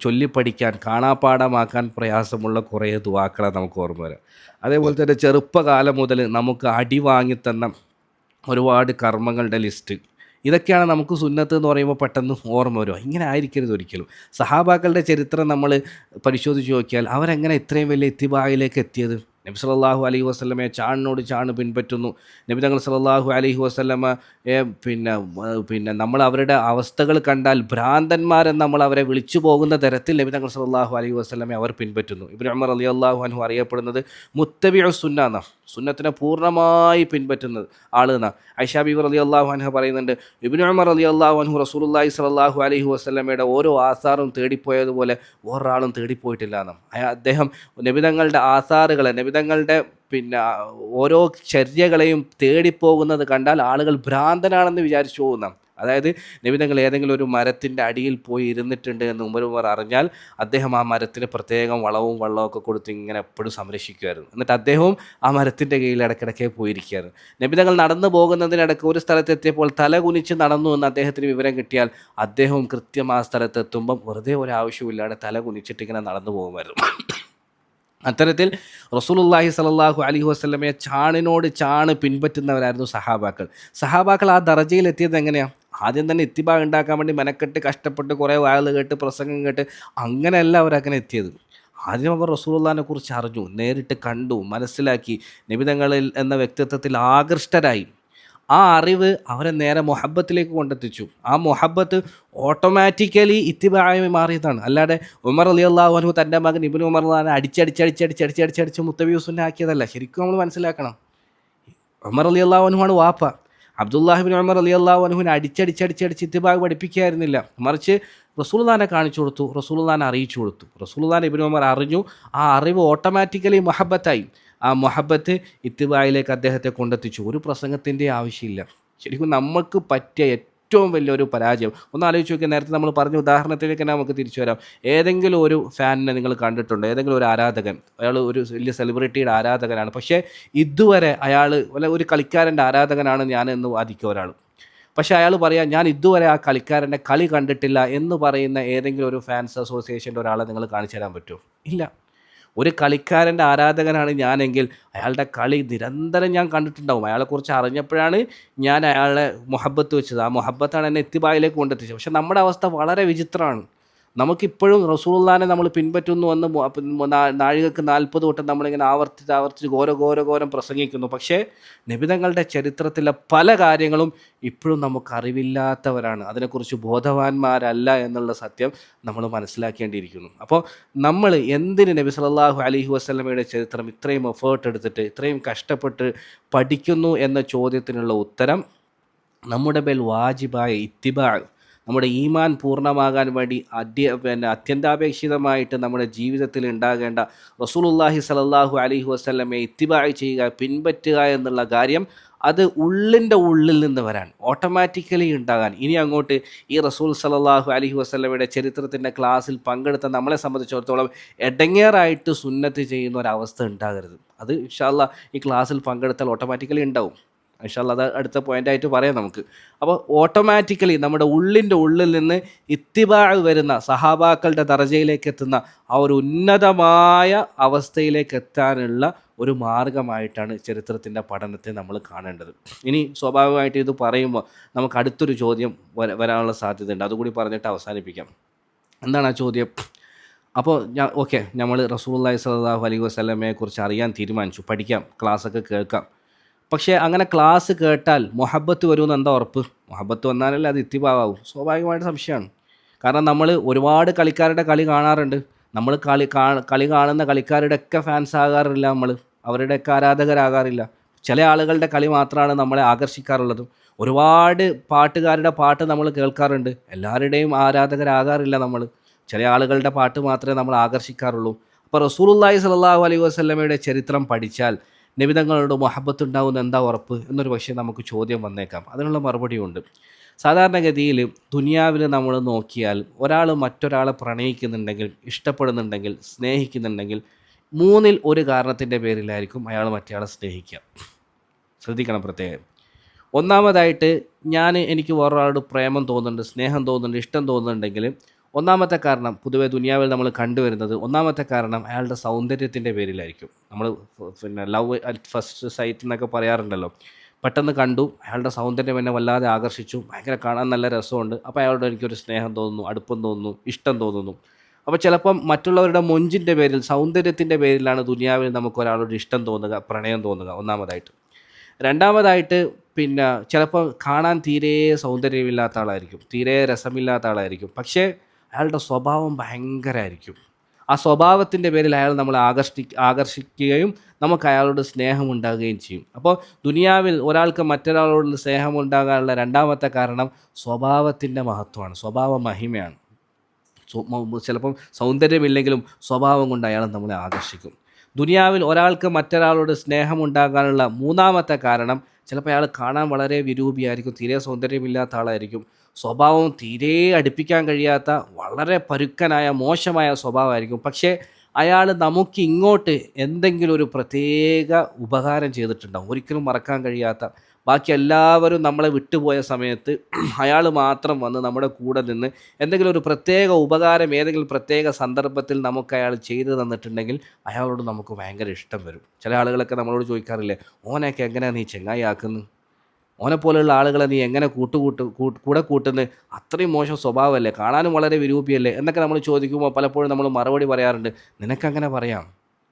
ചൊല്ലിപ്പഠിക്കാൻ കാണാപ്പാഠമാക്കാൻ പ്രയാസമുള്ള കുറേ ദുആക്കളാണ് നമുക്ക് ഓർമ്മ വരാം. അതേപോലെ തന്നെ ചെറുപ്പകാലം മുതൽ നമുക്ക് അടി വാങ്ങിത്തന്ന ഒരുപാട് കർമ്മങ്ങളുടെ ലിസ്റ്റ്, ഇതൊക്കെയാണ് നമുക്ക് സുന്നത്ത് എന്ന് പറയുമ്പോൾ പെട്ടെന്ന് ഓർമ്മ വരുക. ഇങ്ങനെ ആയിരിക്കരുത് ഒരിക്കലും. സഹാബാക്കളുടെ ചരിത്രം നമ്മൾ പരിശോധിച്ച് നോക്കിയാൽ അവരെങ്ങനെ ഇത്രയും വലിയ ഇത്തിബായിലേക്ക് എത്തിയത്? നബി സല്ലല്ലാഹു അലൈഹി വസല്ലമയെ ചാണിനോട് ചാണ് പിൻപറ്റുന്നു. നബി തങ്ങൾ സല്ലല്ലാഹു അലൈഹി വസല്ലമയെ പിന്നെ നമ്മൾ അവരുടെ അവസ്ഥകൾ കണ്ടാൽ ഭ്രാന്തന്മാരെന്ന് നമ്മൾ അവരെ വിളിച്ചു പോകുന്ന തരത്തിൽ നബി തങ്ങൾ സല്ലല്ലാഹു അലൈഹി വസല്ലമയെ അവർ പിൻപറ്റുന്നു. ഇബ്നു ഉമർ റളിയല്ലാഹു അൻഹു അറിയപ്പെടുന്നത് മുത്തബിഉ സുന്ന എന്നാണ്, സുന്നത്തിനെ പൂർണ്ണമായി പിൻപറ്റുന്നത് ആൾ എന്നാണ്. ആയിഷ ബീവി റളിയല്ലാഹു അൻഹ പറയുന്നുണ്ട്, ഇബ്നു ഉമർ റളിയല്ലാഹു അൻഹു റസൂലുള്ളാഹി സ്വല്ലല്ലാഹു അലൈഹി വസല്ലമയുടെ ഓരോ ആസാറും തേടിപ്പോയതുപോലെ ഒരാളും തേടിപ്പോയിട്ടില്ല എന്നാണ്. അദ്ദേഹം നബിതങ്ങളുടെ ആസാറുകളെ, നബിതങ്ങളുടെ ഓരോ ചര്യകളെയും തേടിപ്പോകുന്നത് കണ്ടാൽ ആളുകൾ ഭ്രാന്തനാണെന്ന് വിചാരിച്ചു പോകുന്ന. അതായത് നബിതങ്ങൾ ഏതെങ്കിലും ഒരു മരത്തിൻ്റെ അടിയിൽ പോയി ഇരുന്നിട്ടുണ്ട് എന്ന് ഉമർ അറിഞ്ഞാൽ അദ്ദേഹം ആ മരത്തിന് പ്രത്യേകം വളവും വെള്ളമൊക്കെ കൊടുത്ത് ഇങ്ങനെ എപ്പോഴും സംരക്ഷിക്കുമായിരുന്നു. എന്നിട്ട് അദ്ദേഹവും ആ മരത്തിൻ്റെ കീഴിൽ ഇടയ്ക്കിടയ്ക്ക് പോയിരിക്കുകയായിരുന്നു. നബിതങ്ങൾ നടന്നു പോകുന്നതിനിടയ്ക്ക് ഒരു സ്ഥലത്തെത്തിയപ്പോൾ തല കുനിച്ച് നടന്നു എന്ന് അദ്ദേഹത്തിന് വിവരം കിട്ടിയാൽ അദ്ദേഹവും കൃത്യം ആ സ്ഥലത്തെത്തുമ്പം വെറുതെ ഒരാവശ്യമില്ലാതെ തല കുനിച്ചിട്ട് ഇങ്ങനെ നടന്നു പോകുമായിരുന്നു. അത്തരത്തിൽ റസൂലുള്ളാഹി സ്വല്ലല്ലാഹു അലൈഹി വസല്ലമയെ ചാണിനോട് ചാണ് പിൻപറ്റുന്നവരായിരുന്നു സഹാബാക്കൾ. ആ ദറജയിലെത്തിയത് എങ്ങനെയാണ്? ആദ്യം തന്നെ ഇത്തിബാ ഉണ്ടാക്കാൻ വേണ്ടി മെനക്കെട്ട് കഷ്ടപ്പെട്ട് കുറേ വയല് കേട്ട് പ്രസംഗം കേട്ട് അങ്ങനെയല്ല അവരങ്ങനെ എത്തിയത്. ആദ്യം അവർ റസൂലുള്ളാഹിനെ കുറിച്ച് അറിഞ്ഞു, നേരിട്ട് കണ്ടു, മനസ്സിലാക്കി, നബി തങ്ങളിൽ എന്ന വ്യക്തിത്വത്തിൽ ആകൃഷ്ടരായി. ആ അറിവ് അവരെ നേരെ മുഹബ്ബത്തിലേക്ക് കൊണ്ടെത്തിച്ചു. ആ മുഹബ്ബത്ത് ഓട്ടോമാറ്റിക്കലി ഇത്തിബായി മാറിയതാണ്. അല്ലാതെ ഉമർ റളിയല്ലാഹു അൻഹു തൻ്റെ മകൻ ഇബ്നു ഉമർ അടിച്ചടിച്ച് മുത്തബിഉ സുന്ന ആക്കിയതല്ല. ശരിക്കും നമ്മൾ മനസ്സിലാക്കണം, ഉമർ റളിയല്ലാഹു അൻഹു ആണ് വാപ്പ. അബ്ദുല്ലാഹി ഇബ്നു ഉമർ റളിയല്ലാഹു അൻഹുവിനെ അടിച്ചടിച്ച് ഇത്തിബാഗ് പഠിപ്പിക്കുകയായിരുന്നില്ല. മറിച്ച് റസൂലുള്ളാഹിനെ കാണിച്ചു കൊടുത്തു, റസൂലുള്ളാഹിനെ അറിയിച്ചു കൊടുത്തു. റസൂലുള്ളാഹിനെ ഇബ്നു ഉമർ അറിഞ്ഞു. ആ അറിവ് ഓട്ടോമാറ്റിക്കലി മുഹബ്ബത്തായി. ആ മുഹബ്ബത്ത് ഇത്തിബായിലേക്ക് അദ്ദേഹത്തെ കൊണ്ടെത്തിച്ചു. ഒരു പ്രസംഗത്തിൻ്റെ ആവശ്യമില്ല. ശരിക്കും നമുക്ക് പറ്റിയ ഏറ്റവും വലിയൊരു പരാജയം ഒന്ന് ആലോചിച്ച് നോക്കിയാൽ, നേരത്തെ നമ്മൾ പറഞ്ഞ ഉദാഹരണത്തിലേക്ക് തന്നെ നമുക്ക് തിരിച്ചു വരാം. ഏതെങ്കിലും ഒരു ഫാനിനെ നിങ്ങൾ കണ്ടിട്ടുണ്ടോ? ഏതെങ്കിലും ഒരു ആരാധകൻ, അയാൾ ഒരു വലിയ സെലിബ്രിറ്റിയുടെ ആരാധകനാണ്, പക്ഷേ ഇതുവരെ അയാൾ ഒരു കളിക്കാരൻ്റെ ആരാധകനാണ് ഞാൻ എന്ന് വാദിക്കുക ഒരാൾ. പക്ഷേ അയാൾ പറയാം, ഞാൻ ഇതുവരെ ആ കളിക്കാരൻ്റെ കളി കണ്ടിട്ടില്ല എന്ന് പറയുന്ന ഏതെങ്കിലും ഒരു ഫാൻസ് അസോസിയേഷൻ്റെ ഒരാളെ നിങ്ങൾ കാണിച്ചു തരാൻ പറ്റുമോ? ഇല്ല. ഒരു കളിക്കാരൻ്റെ ആരാധകനാണ് ഞാനെങ്കിൽ അയാളുടെ കളി നിരന്തരം ഞാൻ കണ്ടിട്ടുണ്ടാവും. അയാളെക്കുറിച്ച് അറിഞ്ഞപ്പോഴാണ് ഞാൻ അയാളെ മുഹബ്ബത്ത് വെച്ചത്. ആ മുഹബ്ബത്താണ് എന്നെ ഇത്തിബായിലേക്ക് കൊണ്ടെത്തിച്ചത്. പക്ഷേ നമ്മുടെ അവസ്ഥ വളരെ വിചിത്രമാണ്. നമുക്കിപ്പോഴും റസൂലുള്ളാഹിനെ നമ്മൾ പിൻപറ്റുന്നു എന്ന് നാഴികക്ക് 40 വട്ടം നമ്മളിങ്ങനെ ആവർത്തിച്ച് ഘോരം പ്രസംഗിക്കുന്നു. പക്ഷേ നബിതങ്ങളുടെ ചരിത്രത്തിലെ പല കാര്യങ്ങളും ഇപ്പോഴും നമുക്ക് അറിവില്ലാത്തവരാണ്, അതിനെക്കുറിച്ച് ബോധവാന്മാരല്ല എന്നുള്ള സത്യം നമ്മൾ മനസ്സിലാക്കേണ്ടിയിരിക്കുന്നു. അപ്പോൾ നമ്മൾ എന്തിന് നബി സല്ലല്ലാഹു അലൈഹി വസല്ലമയുടെ ചരിത്രം ഇത്രയും എഫേർട്ട് എടുത്തിട്ട് ഇത്രയും കഷ്ടപ്പെട്ട് പഠിക്കുന്നു എന്ന ചോദ്യത്തിനുള്ള ഉത്തരം, നമ്മുടെ മേൽ വാജിബായ ഇത്തിബാ, നമ്മുടെ ഈമാൻ പൂർണ്ണമാകാൻ വേണ്ടി അത്യന്താപേക്ഷിതമായിട്ട് നമ്മുടെ ജീവിതത്തിൽ ഉണ്ടാകേണ്ട റസൂലുള്ളാഹി സ്വല്ലല്ലാഹു അലൈഹി വസല്ലമയെ ഇത്തിബാഅ് ചെയ്യുക, പിൻപറ്റുക എന്നുള്ള കാര്യം അത് ഉള്ളിൽ നിന്ന് വരാൻ, ഓട്ടോമാറ്റിക്കലി ഉണ്ടാകാൻ. ഇനി അങ്ങോട്ട് ഈ റസൂൽ സ്വല്ലല്ലാഹു അലൈഹി വസല്ലമയുടെ ചരിത്രത്തിൻ്റെ ക്ലാസ്സിൽ പങ്കെടുത്ത നമ്മളെ സംബന്ധിച്ചിടത്തോളം എടങ്ങേറായിട്ട് സുന്നത്ത് ചെയ്യുന്ന ഒരവസ്ഥ ഉണ്ടാകരുത്. അത് ഇൻഷാ അല്ലാഹ് ഈ ക്ലാസ്സിൽ പങ്കെടുത്താൽ ഓട്ടോമാറ്റിക്കലി ഉണ്ടാവും. ഇൻഷാ അല്ലാഹ് അത് അടുത്ത പോയിൻ്റായിട്ട് പറയാം നമുക്ക്. അപ്പോൾ ഓട്ടോമാറ്റിക്കലി നമ്മുടെ ഉള്ളിൽ നിന്ന് ഇത്തിബാഅ് വരുന്ന സഹാബാക്കളുടെ ദറജയിലേക്ക് എത്തുന്ന ആ ഒരു ഉന്നതമായ അവസ്ഥയിലേക്ക് എത്താനുള്ള ഒരു മാർഗമായിട്ടാണ് ചരിത്രത്തിൻ്റെ പഠനത്തെ നമ്മൾ കാണേണ്ടത്. ഇനി സ്വാഭാവികമായിട്ട് ഇത് പറയുമ്പോൾ നമുക്ക് അടുത്തൊരു ചോദ്യം വരാനുള്ള സാധ്യതയുണ്ട്. അതുകൂടി പറഞ്ഞിട്ട് അവസാനിപ്പിക്കാം. എന്താണ് ആ ചോദ്യം? അപ്പോൾ നമ്മൾ റസൂലുള്ളാഹി സ്വല്ലല്ലാഹു അലൈഹി വസല്ലമയെ കുറിച്ച് അറിയാൻ തീരുമാനിച്ചു, പഠിക്കാം, ക്ലാസ്സൊക്കെ കേൾക്കാം. പക്ഷേ അങ്ങനെ ക്ലാസ് കേട്ടാൽ മുഹബ്ബത്ത് വരുമെന്ന് എന്താ ഉറപ്പ്? മുഹബ്ബത്ത് വന്നാലല്ലേ അത് ഇത്തിബാവും. സ്വാഭാവികമായിട്ട് സംശയമാണ്. കാരണം നമ്മൾ ഒരുപാട് കളിക്കാരുടെ കളി കാണാറുണ്ട്. നമ്മൾ കളി കാണുന്ന കളിക്കാരുടെയൊക്കെ ഫാൻസ് ആകാറില്ല, അവരുടെയൊക്കെ ആരാധകരാകാറില്ല. ചില ആളുകളുടെ കളി മാത്രമാണ് നമ്മളെ ആകർഷിക്കാറുള്ളത്. ഒരുപാട് പാട്ടുകാരുടെ പാട്ട് നമ്മൾ കേൾക്കാറുണ്ട്, എല്ലാവരുടെയും ആരാധകരാകാറില്ല നമ്മൾ. ചില ആളുകളുടെ പാട്ട് മാത്രമേ നമ്മൾ ആകർഷിക്കാറുള്ളൂ. അപ്പോൾ റസൂലുള്ളാഹി സ്വല്ലല്ലാഹു അലൈഹി വസല്ലമയുടെ ചരിത്രം പഠിച്ചാൽ നബിതങ്ങളോട് മുഹബ്ബത്ത് ഉണ്ടാവുന്ന എന്താ ഉറപ്പ് എന്നൊരു പക്ഷേ നമുക്ക് ചോദ്യം വന്നേക്കാം. അതിനുള്ള മറുപടിയുണ്ട്. സാധാരണഗതിയിൽ ദുനിയാവിൽ നമ്മൾ നോക്കിയാൽ ഒരാൾ മറ്റൊരാളെ പ്രണയിക്കുന്നുണ്ടെങ്കിൽ, ഇഷ്ടപ്പെടുന്നുണ്ടെങ്കിൽ, സ്നേഹിക്കുന്നുണ്ടെങ്കിൽ 3-ൽ 1 കാരണത്തിൻ്റെ പേരിലായിരിക്കും അയാൾ മറ്റേയാളെ സ്നേഹിക്കുക. ശ്രദ്ധിക്കണം പ്രത്യേകം. ഒന്നാമതായിട്ട് എനിക്ക് വേറൊരാളോട് പ്രേമം തോന്നുന്നുണ്ട്, സ്നേഹം തോന്നുന്നുണ്ട്, ഇഷ്ടം തോന്നുന്നുണ്ടെങ്കിൽ ഒന്നാമത്തെ കാരണം പൊതുവെ ദുനിയാവിൽ നമ്മൾ കണ്ടുവരുന്നത്, ഒന്നാമത്തെ കാരണം അയാളുടെ സൗന്ദര്യത്തിൻ്റെ പേരിലായിരിക്കും. നമ്മൾ പിന്നെ ലവ് അറ്റ് ഫസ്റ്റ് സൈറ്റ് എന്നൊക്കെ പറയാറുണ്ടല്ലോ. പെട്ടെന്ന് കണ്ടു, അയാളുടെ സൗന്ദര്യം എന്നെ വല്ലാതെ ആകർഷിച്ചു, ഭയങ്കര കാണാൻ നല്ല രസമുണ്ട്, അപ്പോൾ അയാളോട് എനിക്കൊരു സ്നേഹം തോന്നുന്നു, അടുപ്പം തോന്നുന്നു, ഇഷ്ടം തോന്നുന്നു. അപ്പോൾ ചിലപ്പം മറ്റുള്ളവരുടെ മൊഞ്ചിൻ്റെ പേരിൽ, സൗന്ദര്യത്തിൻ്റെ പേരിലാണ് ദുനിയാവിൽ നമുക്ക് ഒരാളോട് ഇഷ്ടം തോന്നുക, പ്രണയം തോന്നുക, ഒന്നാമതായിട്ട്. രണ്ടാമതായിട്ട് പിന്നെ ചിലപ്പോൾ കാണാൻ തീരെ സൗന്ദര്യമില്ലാത്ത ആളായിരിക്കും, തീരെ രസമില്ലാത്ത ആളായിരിക്കും, പക്ഷേ അയാളുടെ സ്വഭാവം ഭയങ്കരമായിരിക്കും. ആ സ്വഭാവത്തിൻ്റെ പേരിൽ അയാൾ നമ്മളെ ആകർഷിക്കുകയും നമുക്ക് അയാളോട് സ്നേഹമുണ്ടാകുകയും ചെയ്യും. അപ്പോൾ ദുനിയാവിൽ ഒരാൾക്ക് മറ്റൊരാളോട് സ്നേഹമുണ്ടാകാനുള്ള രണ്ടാമത്തെ കാരണം സ്വഭാവത്തിൻ്റെ മഹത്വമാണ്, സ്വഭാവ മഹിമയാണ്. ചിലപ്പം സൗന്ദര്യമില്ലെങ്കിലും സ്വഭാവം കൊണ്ട് അയാൾ നമ്മളെ ആകർഷിക്കും. ദുനിയാവിൽ ഒരാൾക്ക് മറ്റൊരാളോട് സ്നേഹമുണ്ടാകാനുള്ള മൂന്നാമത്തെ കാരണം ചിലപ്പോൾ അയാൾ കാണാൻ വളരെ വിരൂപിയായിരിക്കും, തീരെ സൗന്ദര്യമില്ലാത്ത ആളായിരിക്കും, സ്വഭാവം തീരെ അടുപ്പിക്കാൻ കഴിയാത്ത വളരെ പരുക്കനായ മോശമായ സ്വഭാവമായിരിക്കും. പക്ഷേ അയാൾ നമുക്ക് ഇങ്ങോട്ട് എന്തെങ്കിലും ഒരു പ്രത്യേക ഉപകാരം ചെയ്തിട്ടുണ്ടാവും, ഒരിക്കലും മറക്കാൻ കഴിയാത്ത. ബാക്കി എല്ലാവരും നമ്മളെ വിട്ടുപോയ സമയത്ത് അയാൾ മാത്രം വന്ന് നമ്മുടെ കൂടെ നിന്ന് എന്തെങ്കിലും ഒരു പ്രത്യേക ഉപകാരം ഏതെങ്കിലും പ്രത്യേക സന്ദർഭത്തിൽ നമുക്ക് അയാൾ ചെയ്തു തന്നിട്ടുണ്ടെങ്കിൽ അയാളോട് നമുക്ക് ഭയങ്കര ഇഷ്ടം വരും. ചില ആളുകളൊക്കെ നമ്മളോട് ചോദിക്കാറില്ലേ, ഓനെയൊക്കെ എങ്ങനെയാണ് നീ ചെങ്ങായി ആക്കുന്നത്, ഓനെപ്പോലെയുള്ള ആളുകളെ നീ എങ്ങനെ കൂടെ കൂട്ടുന്നത്, അത്രയും മോശം സ്വഭാവമല്ലേ, കാണാനും വളരെ വിരൂപിയല്ലേ എന്നൊക്കെ നമ്മൾ ചോദിക്കുമ്പോൾ പലപ്പോഴും നമ്മൾ മറുപടി പറയാറുണ്ട്, നിനക്കങ്ങനെ പറയാം,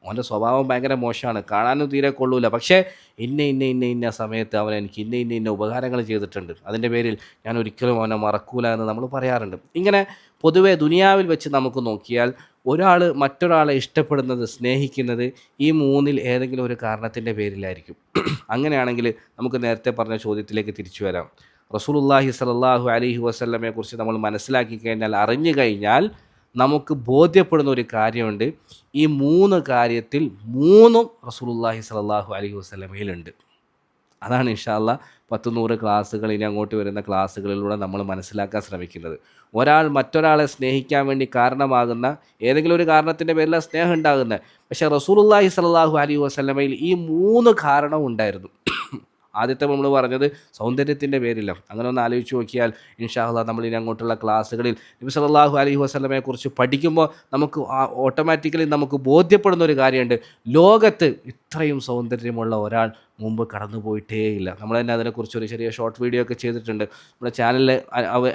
ഓൻ്റെ സ്വഭാവം ഭയങ്കര മോശമാണ്, കാണാനും തീരെ കൊള്ളൂല, പക്ഷേ ഇന്ന സമയത്ത് അവൻ എനിക്ക് ഇന്ന ഉപകാരങ്ങൾ ചെയ്തിട്ടുണ്ട്, അതിൻ്റെ പേരിൽ ഞാൻ ഒരിക്കലും അവനെ മറക്കൂല എന്ന് നമ്മൾ പറയാറുണ്ട്. ഇങ്ങനെ പൊതുവെ ദുനിയാവിൽ വെച്ച് നമുക്ക് നോക്കിയാൽ ഒരാൾ മറ്റൊരാളെ ഇഷ്ടപ്പെടുന്നത്, സ്നേഹിക്കുന്നത് ഈ മൂന്നിൽ ഏതെങ്കിലും ഒരു കാരണത്തിൻ്റെ പേരിലായിരിക്കും. അങ്ങനെയാണെങ്കിൽ നമുക്ക് നേരത്തെ പറഞ്ഞ ചോദ്യത്തിലേക്ക് തിരിച്ചു വരാം. റസൂലുള്ളാഹി സ്വല്ലല്ലാഹു അലൈഹി വസല്ലമയെക്കുറിച്ച് നമ്മൾ മനസ്സിലാക്കി കഴിഞ്ഞാൽ, അറിഞ്ഞു കഴിഞ്ഞാൽ നമുക്ക് ബോധ്യപ്പെടുന്ന ഒരു കാര്യമുണ്ട്, ഈ മൂന്ന് കാര്യത്തിൽ മൂന്നും റസൂലുള്ളാഹി സ്വല്ലല്ലാഹു അലൈഹി വസല്ലമയിലുണ്ട്. അതാണ് ഇൻഷാ അല്ലാഹ് 100 ക്ലാസ്സുകൾ ഇനി അങ്ങോട്ട് വരുന്ന ക്ലാസ്സുകളിലൂടെ നമ്മൾ മനസ്സിലാക്കാൻ ശ്രമിക്കുന്നത്. ഒരാൾ മറ്റൊരാളെ സ്നേഹിക്കാൻ വേണ്ടി കാരണമാകുന്ന ഏതെങ്കിലും ഒരു കാരണത്തിൻ്റെ പേരിലാണ് സ്നേഹം ഉണ്ടാകുന്നത്. പക്ഷേ റസൂലുള്ളാഹി സ്വല്ലല്ലാഹു അലൈഹി വസല്ലമയിൽ ഈ മൂന്ന് കാരണവും ഉണ്ടായിരുന്നു. ആദ്യത്തെ നമ്മൾ പറഞ്ഞത് സൗന്ദര്യത്തിൻ്റെ പേരില്ല. അങ്ങനെ ഒന്ന് ആലോചിച്ച് നോക്കിയാൽ ഇൻഷാ അല്ലാഹ് നമ്മൾ ഇനി അങ്ങോട്ടുള്ള ക്ലാസ്സുകളിൽ നബി സല്ലല്ലാഹു അലൈഹി വസല്ലമയെക്കുറിച്ച് പഠിക്കുമ്പോൾ നമുക്ക് ഓട്ടോമാറ്റിക്കലി നമുക്ക് ബോധ്യപ്പെടുന്ന ഒരു കാര്യമുണ്ട്, ലോകത്ത് ഇത്രയും സൗന്ദര്യമുള്ള ഒരാൾ മുമ്പ് കടന്നു പോയിട്ടേയില്ല. നമ്മൾ തന്നെ അതിനെക്കുറിച്ച് ഒരു ചെറിയ ഷോർട്ട് വീഡിയോ ഒക്കെ ചെയ്തിട്ടുണ്ട്, നമ്മുടെ ചാനലിൽ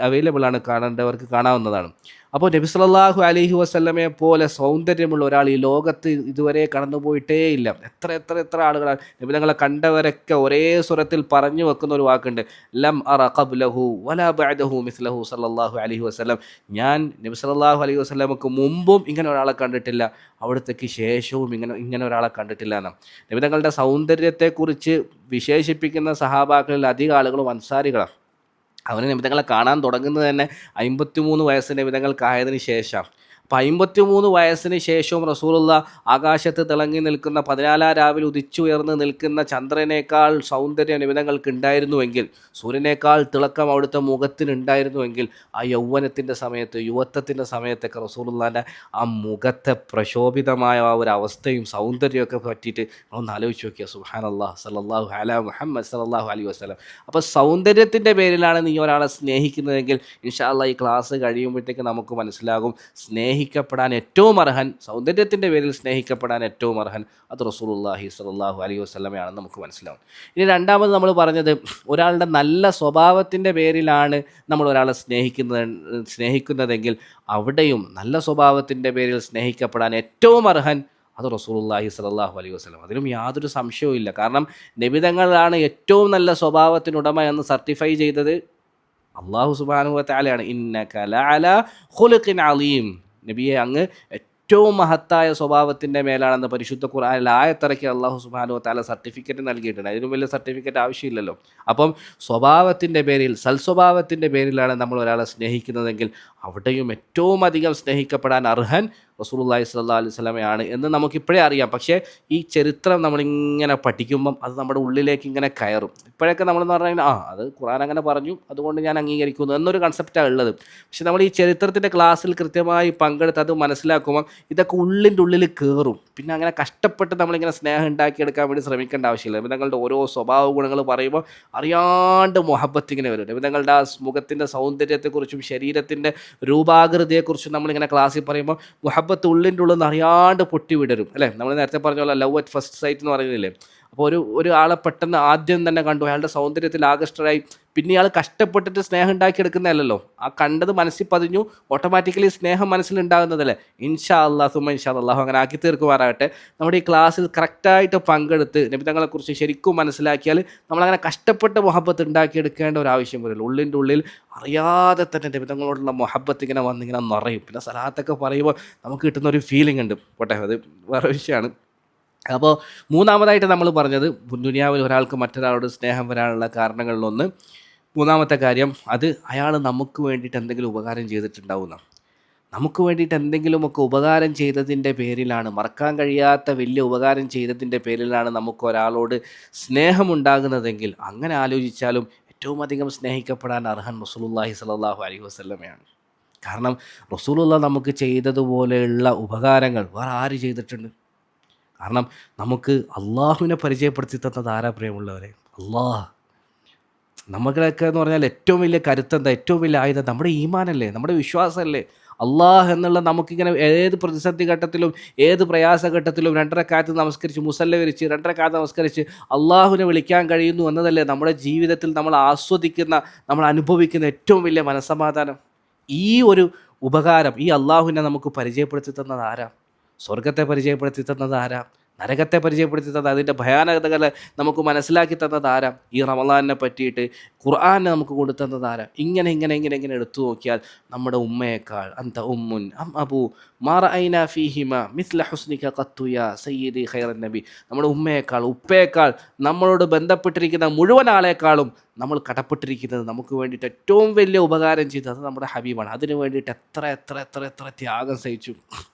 അവൈലബിൾ ആണ്, കാണേണ്ടവർക്ക് കാണാവുന്നതാണ്. അപ്പോൾ നബി സല്ലല്ലാഹു അലൈഹി വസല്ലമയെ പോലെ സൗന്ദര്യമുള്ള ഒരാൾ ഈ ലോകത്ത് ഇതുവരെ കടന്നു പോയിട്ടേയില്ല. എത്ര ആളുകളാണ് നബി തങ്ങളെ കണ്ടവരൊക്കെ ഒരേ സ്വരത്തിൽ പറഞ്ഞു വെക്കുന്ന ഒരു വാക്കുണ്ട്, ലം അറ ഖബ്ലഹു വലാ ബഅദഹു മിസ്ലഹു സല്ലല്ലാഹു അലൈഹി വസല്ലം. ഞാൻ നബി സല്ലല്ലാഹു അലൈഹി വസല്ലമക്ക് മുമ്പും ഇങ്ങനെ ഒരാളെ കണ്ടിട്ടില്ല, അവിടുത്തേക്ക് ശേഷവും ഇങ്ങനെ ഒരാളെ കണ്ടിട്ടില്ല എന്നാണ്. നബി തങ്ങളുടെ സൗന്ദര്യത്തെക്കുറിച്ച് വിശേഷിപ്പിക്കുന്ന സഹാബാക്കളിൽ അധികം ആളുകളും അൻസാരികളാണ്. അവന് നബി തങ്ങളെ കാണാൻ തുടങ്ങുന്നത് തന്നെ 53 വയസ്സ് നബി തങ്ങൾക്കായതിനു ശേഷം. അപ്പോൾ 53 വയസ്സിന് ശേഷവും റസൂലുള്ള ആകാശത്ത് തിളങ്ങി നിൽക്കുന്ന 14 രാവിലെ ഉദിച്ചുയർന്ന് നിൽക്കുന്ന ചന്ദ്രനേക്കാൾ സൗന്ദര്യം നബി തങ്ങൾക്ക് ഉണ്ടായിരുന്നുവെങ്കിൽ, സൂര്യനേക്കാൾ തിളക്കം അവിടുത്തെ മുഖത്തിനുണ്ടായിരുന്നുവെങ്കിൽ, ആ യൗവനത്തിൻ്റെ സമയത്ത്, യുവത്വത്തിൻ്റെ സമയത്തൊക്കെ റസൂലുള്ളാൻ്റെ ആ മുഖത്തെ പ്രശോഭിതമായ ആ ഒരു അവസ്ഥയും സൗന്ദര്യമൊക്കെ പറ്റിയിട്ട് ഒന്ന് ആലോചിച്ച് നോക്കിയ സുബ്ഹാനല്ലാഹ് സല്ലല്ലാഹു അലാ മുഹമ്മദ് സല്ലല്ലാഹു അലൈഹി വസല്ലം. അപ്പോൾ സൗന്ദര്യത്തിൻ്റെ പേരിലാണ് നീ ഒരാളെ സ്നേഹിക്കുന്നതെങ്കിൽ ഇൻഷാ അല്ലാഹ് ഈ ക്ലാസ് കഴിയുമ്പോഴത്തേക്ക് നമുക്ക് മനസ്സിലാകും, സ്നേഹിക്കപ്പെടാൻ ഏറ്റവും അർഹൻ, സൗന്ദര്യത്തിൻ്റെ പേരിൽ സ്നേഹിക്കപ്പെടാൻ ഏറ്റവും അർഹൻ അത് റസൂലുള്ളാഹി സ്വല്ലല്ലാഹു അലൈഹി വസല്ലമയാണെന്ന് നമുക്ക് മനസ്സിലാവും. ഇനി രണ്ടാമത് നമ്മൾ പറഞ്ഞത്, ഒരാളുടെ നല്ല സ്വഭാവത്തിൻ്റെ പേരിലാണ് നമ്മൾ ഒരാളെ സ്നേഹിക്കുന്നതെങ്കിൽ അവിടെയും നല്ല സ്വഭാവത്തിൻ്റെ പേരിൽ സ്നേഹിക്കപ്പെടാൻ ഏറ്റവും അർഹൻ അത് റസൂലുള്ളാഹി സ്വല്ലല്ലാഹു അലൈഹി വസല്ലം. അതിലും യാതൊരു സംശയവും ഇല്ല. കാരണം നബി തങ്ങളാണ് ഏറ്റവും നല്ല സ്വഭാവത്തിനുടമ എന്ന് സർട്ടിഫൈ ചെയ്തത് അല്ലാഹു സുബ്ഹാനഹു വ തആലയാണ്. ഇന്നക ലഅലാ ഖുലുഖിൻ അളീം, നബിയെ അങ്ങ് ഏറ്റവും മഹത്തായ സ്വഭാവത്തിൻ്റെ മേലാണെന്ന് പരിശുദ്ധ ഖുർആനിൽ ആയത്തിറക്കി അല്ലാഹു സുബ്ഹാനഹു വ തആല സർട്ടിഫിക്കറ്റ് നൽകിയിട്ടുണ്ട്. അതിനും വലിയ സർട്ടിഫിക്കറ്റ് ആവശ്യമില്ലല്ലോ. അപ്പം സ്വഭാവത്തിൻ്റെ പേരിൽ, സൽസ്വഭാവത്തിൻ്റെ പേരിലാണ് നമ്മൾ ഒരാളെ സ്നേഹിക്കുന്നതെങ്കിൽ അവിടെയും ഏറ്റവും അധികം സ്നേഹിക്കപ്പെടാൻ അർഹൻ റസൂലുള്ളാഹി സ്വല്ലല്ലാഹു അലൈഹി വസല്ലമയാണ് എന്ന് നമുക്കിപ്പോഴേ അറിയാം. പക്ഷേ ഈ ചരിത്രം നമ്മളിങ്ങനെ പഠിക്കുമ്പം അത് നമ്മുടെ ഉള്ളിലേക്ക് ഇങ്ങനെ കയറും. ഇപ്പോഴൊക്കെ നമ്മളെന്ന് പറഞ്ഞു കഴിഞ്ഞാൽ അത് ഖുർആൻ അങ്ങനെ പറഞ്ഞു അതുകൊണ്ട് ഞാൻ അംഗീകരിക്കുന്നു എന്നൊരു കൺസെപ്റ്റാണ് ഉള്ളത്. പക്ഷെ നമ്മൾ ഈ ചരിത്രത്തിൻ്റെ ക്ലാസ്സിൽ കൃത്യമായി പങ്കെടുത്ത് അത് മനസ്സിലാക്കുമ്പം ഇതൊക്കെ ഉള്ളിൻ്റെ ഉള്ളിൽ കയറും. പിന്നെ അങ്ങനെ കഷ്ടപ്പെട്ട് നമ്മളിങ്ങനെ സ്നേഹം ഉണ്ടാക്കിയെടുക്കാൻ വേണ്ടി ശ്രമിക്കേണ്ട ആവശ്യമില്ല. നബിതങ്ങളുടെ ഓരോ സ്വഭാവ ഗുണങ്ങൾ പറയുമ്പോൾ അറിയാണ്ട് മുഹബത്ത് ഇങ്ങനെ വരും. നബിതങ്ങളുടെ ആ മുഖത്തിൻ്റെ സൗന്ദര്യത്തെക്കുറിച്ചും ശരീരത്തിൻ്റെ രൂപാകൃതിയെക്കുറിച്ച് നമ്മളിങ്ങനെ ക്ലാസ്സിൽ പറയുമ്പോൾ മുഹബത്ത് ഉള്ളിൻ്റെ ഉള്ളിൽ നിന്ന് അറിയാണ്ട് പൊട്ടി വിടരും അല്ലേ. നമ്മൾ നേരത്തെ പറഞ്ഞ പോലെ ലവ് അറ്റ് ഫസ്റ്റ് സൈറ്റ് എന്ന് പറയുന്നില്ലേ. അപ്പോൾ ഒരു ആളെ പെട്ടെന്ന് ആദ്യം തന്നെ കണ്ടു, അയാളുടെ സൗന്ദര്യത്തിൽ ആകൃഷ്ടരായി, പിന്നെ ഇയാൾ കഷ്ടപ്പെട്ടിട്ട് സ്നേഹം ഉണ്ടാക്കിയെടുക്കുന്നതല്ലോ, ആ കണ്ടത് മനസ്സിൽ പതിഞ്ഞു, ഓട്ടോമാറ്റിക്കലി സ്നേഹം മനസ്സിലുണ്ടാകുന്നതല്ലേ. ഇൻഷാ അല്ലാഹ് സുമ്മ ഇൻഷാ അല്ലാഹ് അങ്ങനെ ആക്കി തീർക്കുമാറാകട്ടെ. നമ്മുടെ ഈ ക്ലാസ്സിൽ കറക്റ്റായിട്ട് പങ്കെടുത്ത് നബി തങ്ങളെക്കുറിച്ച് ശരിക്കും മനസ്സിലാക്കിയാൽ നമ്മളങ്ങനെ കഷ്ടപ്പെട്ട് മുഹബത്ത് ഉണ്ടാക്കിയെടുക്കേണ്ട ഒരു ആവശ്യം വരില്ല. ഉള്ളിൻ്റെ ഉള്ളിൽ അറിയാതെ തന്നെ നബി തങ്ങളോടുള്ള മുഹബത്ത് ഇങ്ങനെ വന്നിങ്ങനെ നിറയും. പിന്നെ സലാത്തൊക്കെ പറയുമ്പോൾ നമുക്ക് കിട്ടുന്ന ഒരു ഫീലിംഗ് ഉണ്ട്. പോട്ടെ, അത് വേറെ വിഷയമാണ്. അപ്പോൾ മൂന്നാമതായിട്ട് നമ്മൾ പറഞ്ഞത് ദുനിയാവിൽ ഒരാൾക്ക് മറ്റൊരാളോട് സ്നേഹം വരാനുള്ള കാരണങ്ങളിലൊന്ന്, മൂന്നാമത്തെ കാര്യം അത് അയാൾ നമുക്ക് വേണ്ടിയിട്ട് എന്തെങ്കിലും ഉപകാരം ചെയ്തിട്ടുണ്ടാവുന്ന, നമുക്ക് വേണ്ടിയിട്ട് എന്തെങ്കിലുമൊക്കെ ഉപകാരം ചെയ്തതിൻ്റെ പേരിലാണ്, മറക്കാൻ കഴിയാത്ത വലിയ ഉപകാരം ചെയ്തതിൻ്റെ പേരിലാണ് നമുക്ക് ഒരാളോട് സ്നേഹമുണ്ടാകുന്നതെങ്കിൽ അങ്ങനെ ആലോചിച്ചാലും ഏറ്റവും അധികം സ്നേഹിക്കപ്പെടാൻ അർഹൻ റസൂലുള്ളാഹി സ്വല്ലല്ലാഹു അലൈഹി വസല്ലമയാണ്. കാരണം റസൂലുള്ള നമുക്ക് ചെയ്തതുപോലെയുള്ള ഉപകാരങ്ങൾ വേറെ ആര് ചെയ്തിട്ടുണ്ട്? കാരണം നമുക്ക് അള്ളാഹുവിനെ പരിചയപ്പെടുത്തി തന്നത് ആരാ പ്രിയമുള്ളവരെ? അള്ളാഹ്. നമുക്കൊക്കെ എന്ന് പറഞ്ഞാൽ ഏറ്റവും വലിയ കരുത്തെന്താ, ഏറ്റവും വലിയ ആയുധം നമ്മുടെ ഈമാനല്ലേ, നമ്മുടെ വിശ്വാസമല്ലേ. അള്ളാഹ് എന്നുള്ള നമുക്കിങ്ങനെ ഏത് പ്രതിസന്ധി ഘട്ടത്തിലും ഏത് പ്രയാസഘട്ടത്തിലും 2 റക്അത്ത് നമസ്കരിച്ച് മുസല്ല വിരിച്ച് 2 റക്അത്ത് നമസ്കരിച്ച് അള്ളാഹുവിനെ വിളിക്കാൻ കഴിയുന്നു എന്നതല്ലേ നമ്മുടെ ജീവിതത്തിൽ നമ്മൾ ആസ്വദിക്കുന്ന, നമ്മൾ അനുഭവിക്കുന്ന ഏറ്റവും വലിയ മനസ്സമാധാനം. ഈ ഒരു ഉപകാരം ഈ അള്ളാഹുവിനെ നമുക്ക് പരിചയപ്പെടുത്തി തന്നത് ആരാ? സ്വർഗത്തെ പരിചയപ്പെടുത്തി തന്നത് ആരാ? നരകത്തെ പരിചയപ്പെടുത്തി തന്നത്, അതിൻ്റെ ഭയാനകതകളെ നമുക്ക് മനസ്സിലാക്കി തന്നത് ആരാ? ഈ റമളാനിനെ പറ്റിയിട്ട് ഖുർആനെ നമുക്ക് കൊടുത്തത് ആരാ? ഇങ്ങനെ എടുത്തു നോക്കിയാൽ നമ്മുടെ ഉമ്മയേക്കാൾ അന്ത ഉമ്മുൻ അം അബൂ മാ റഅയ്നാ ഫീഹിമ മിസ്ല ഹുസ്നിക ഖത്തു യാ സയ്യിദി ഖൈറൻ നബി. നമ്മുടെ ഉമ്മയേക്കാൾ ഉപ്പയേക്കാൾ നമ്മളോട് ബന്ധപ്പെട്ടിരിക്കുന്ന മുഴുവൻ ആളെക്കാളും നമ്മൾ കടപ്പെട്ടിരിക്കുന്നത്, നമുക്ക് വേണ്ടിയിട്ട് ഏറ്റവും വലിയ ഉപകാരം ചെയ്തത് നമ്മുടെ ഹബീബാണ്. അതിനു വേണ്ടിയിട്ട് എത്ര എത്ര എത്ര എത്ര ത്യാഗം സഹിച്ചു.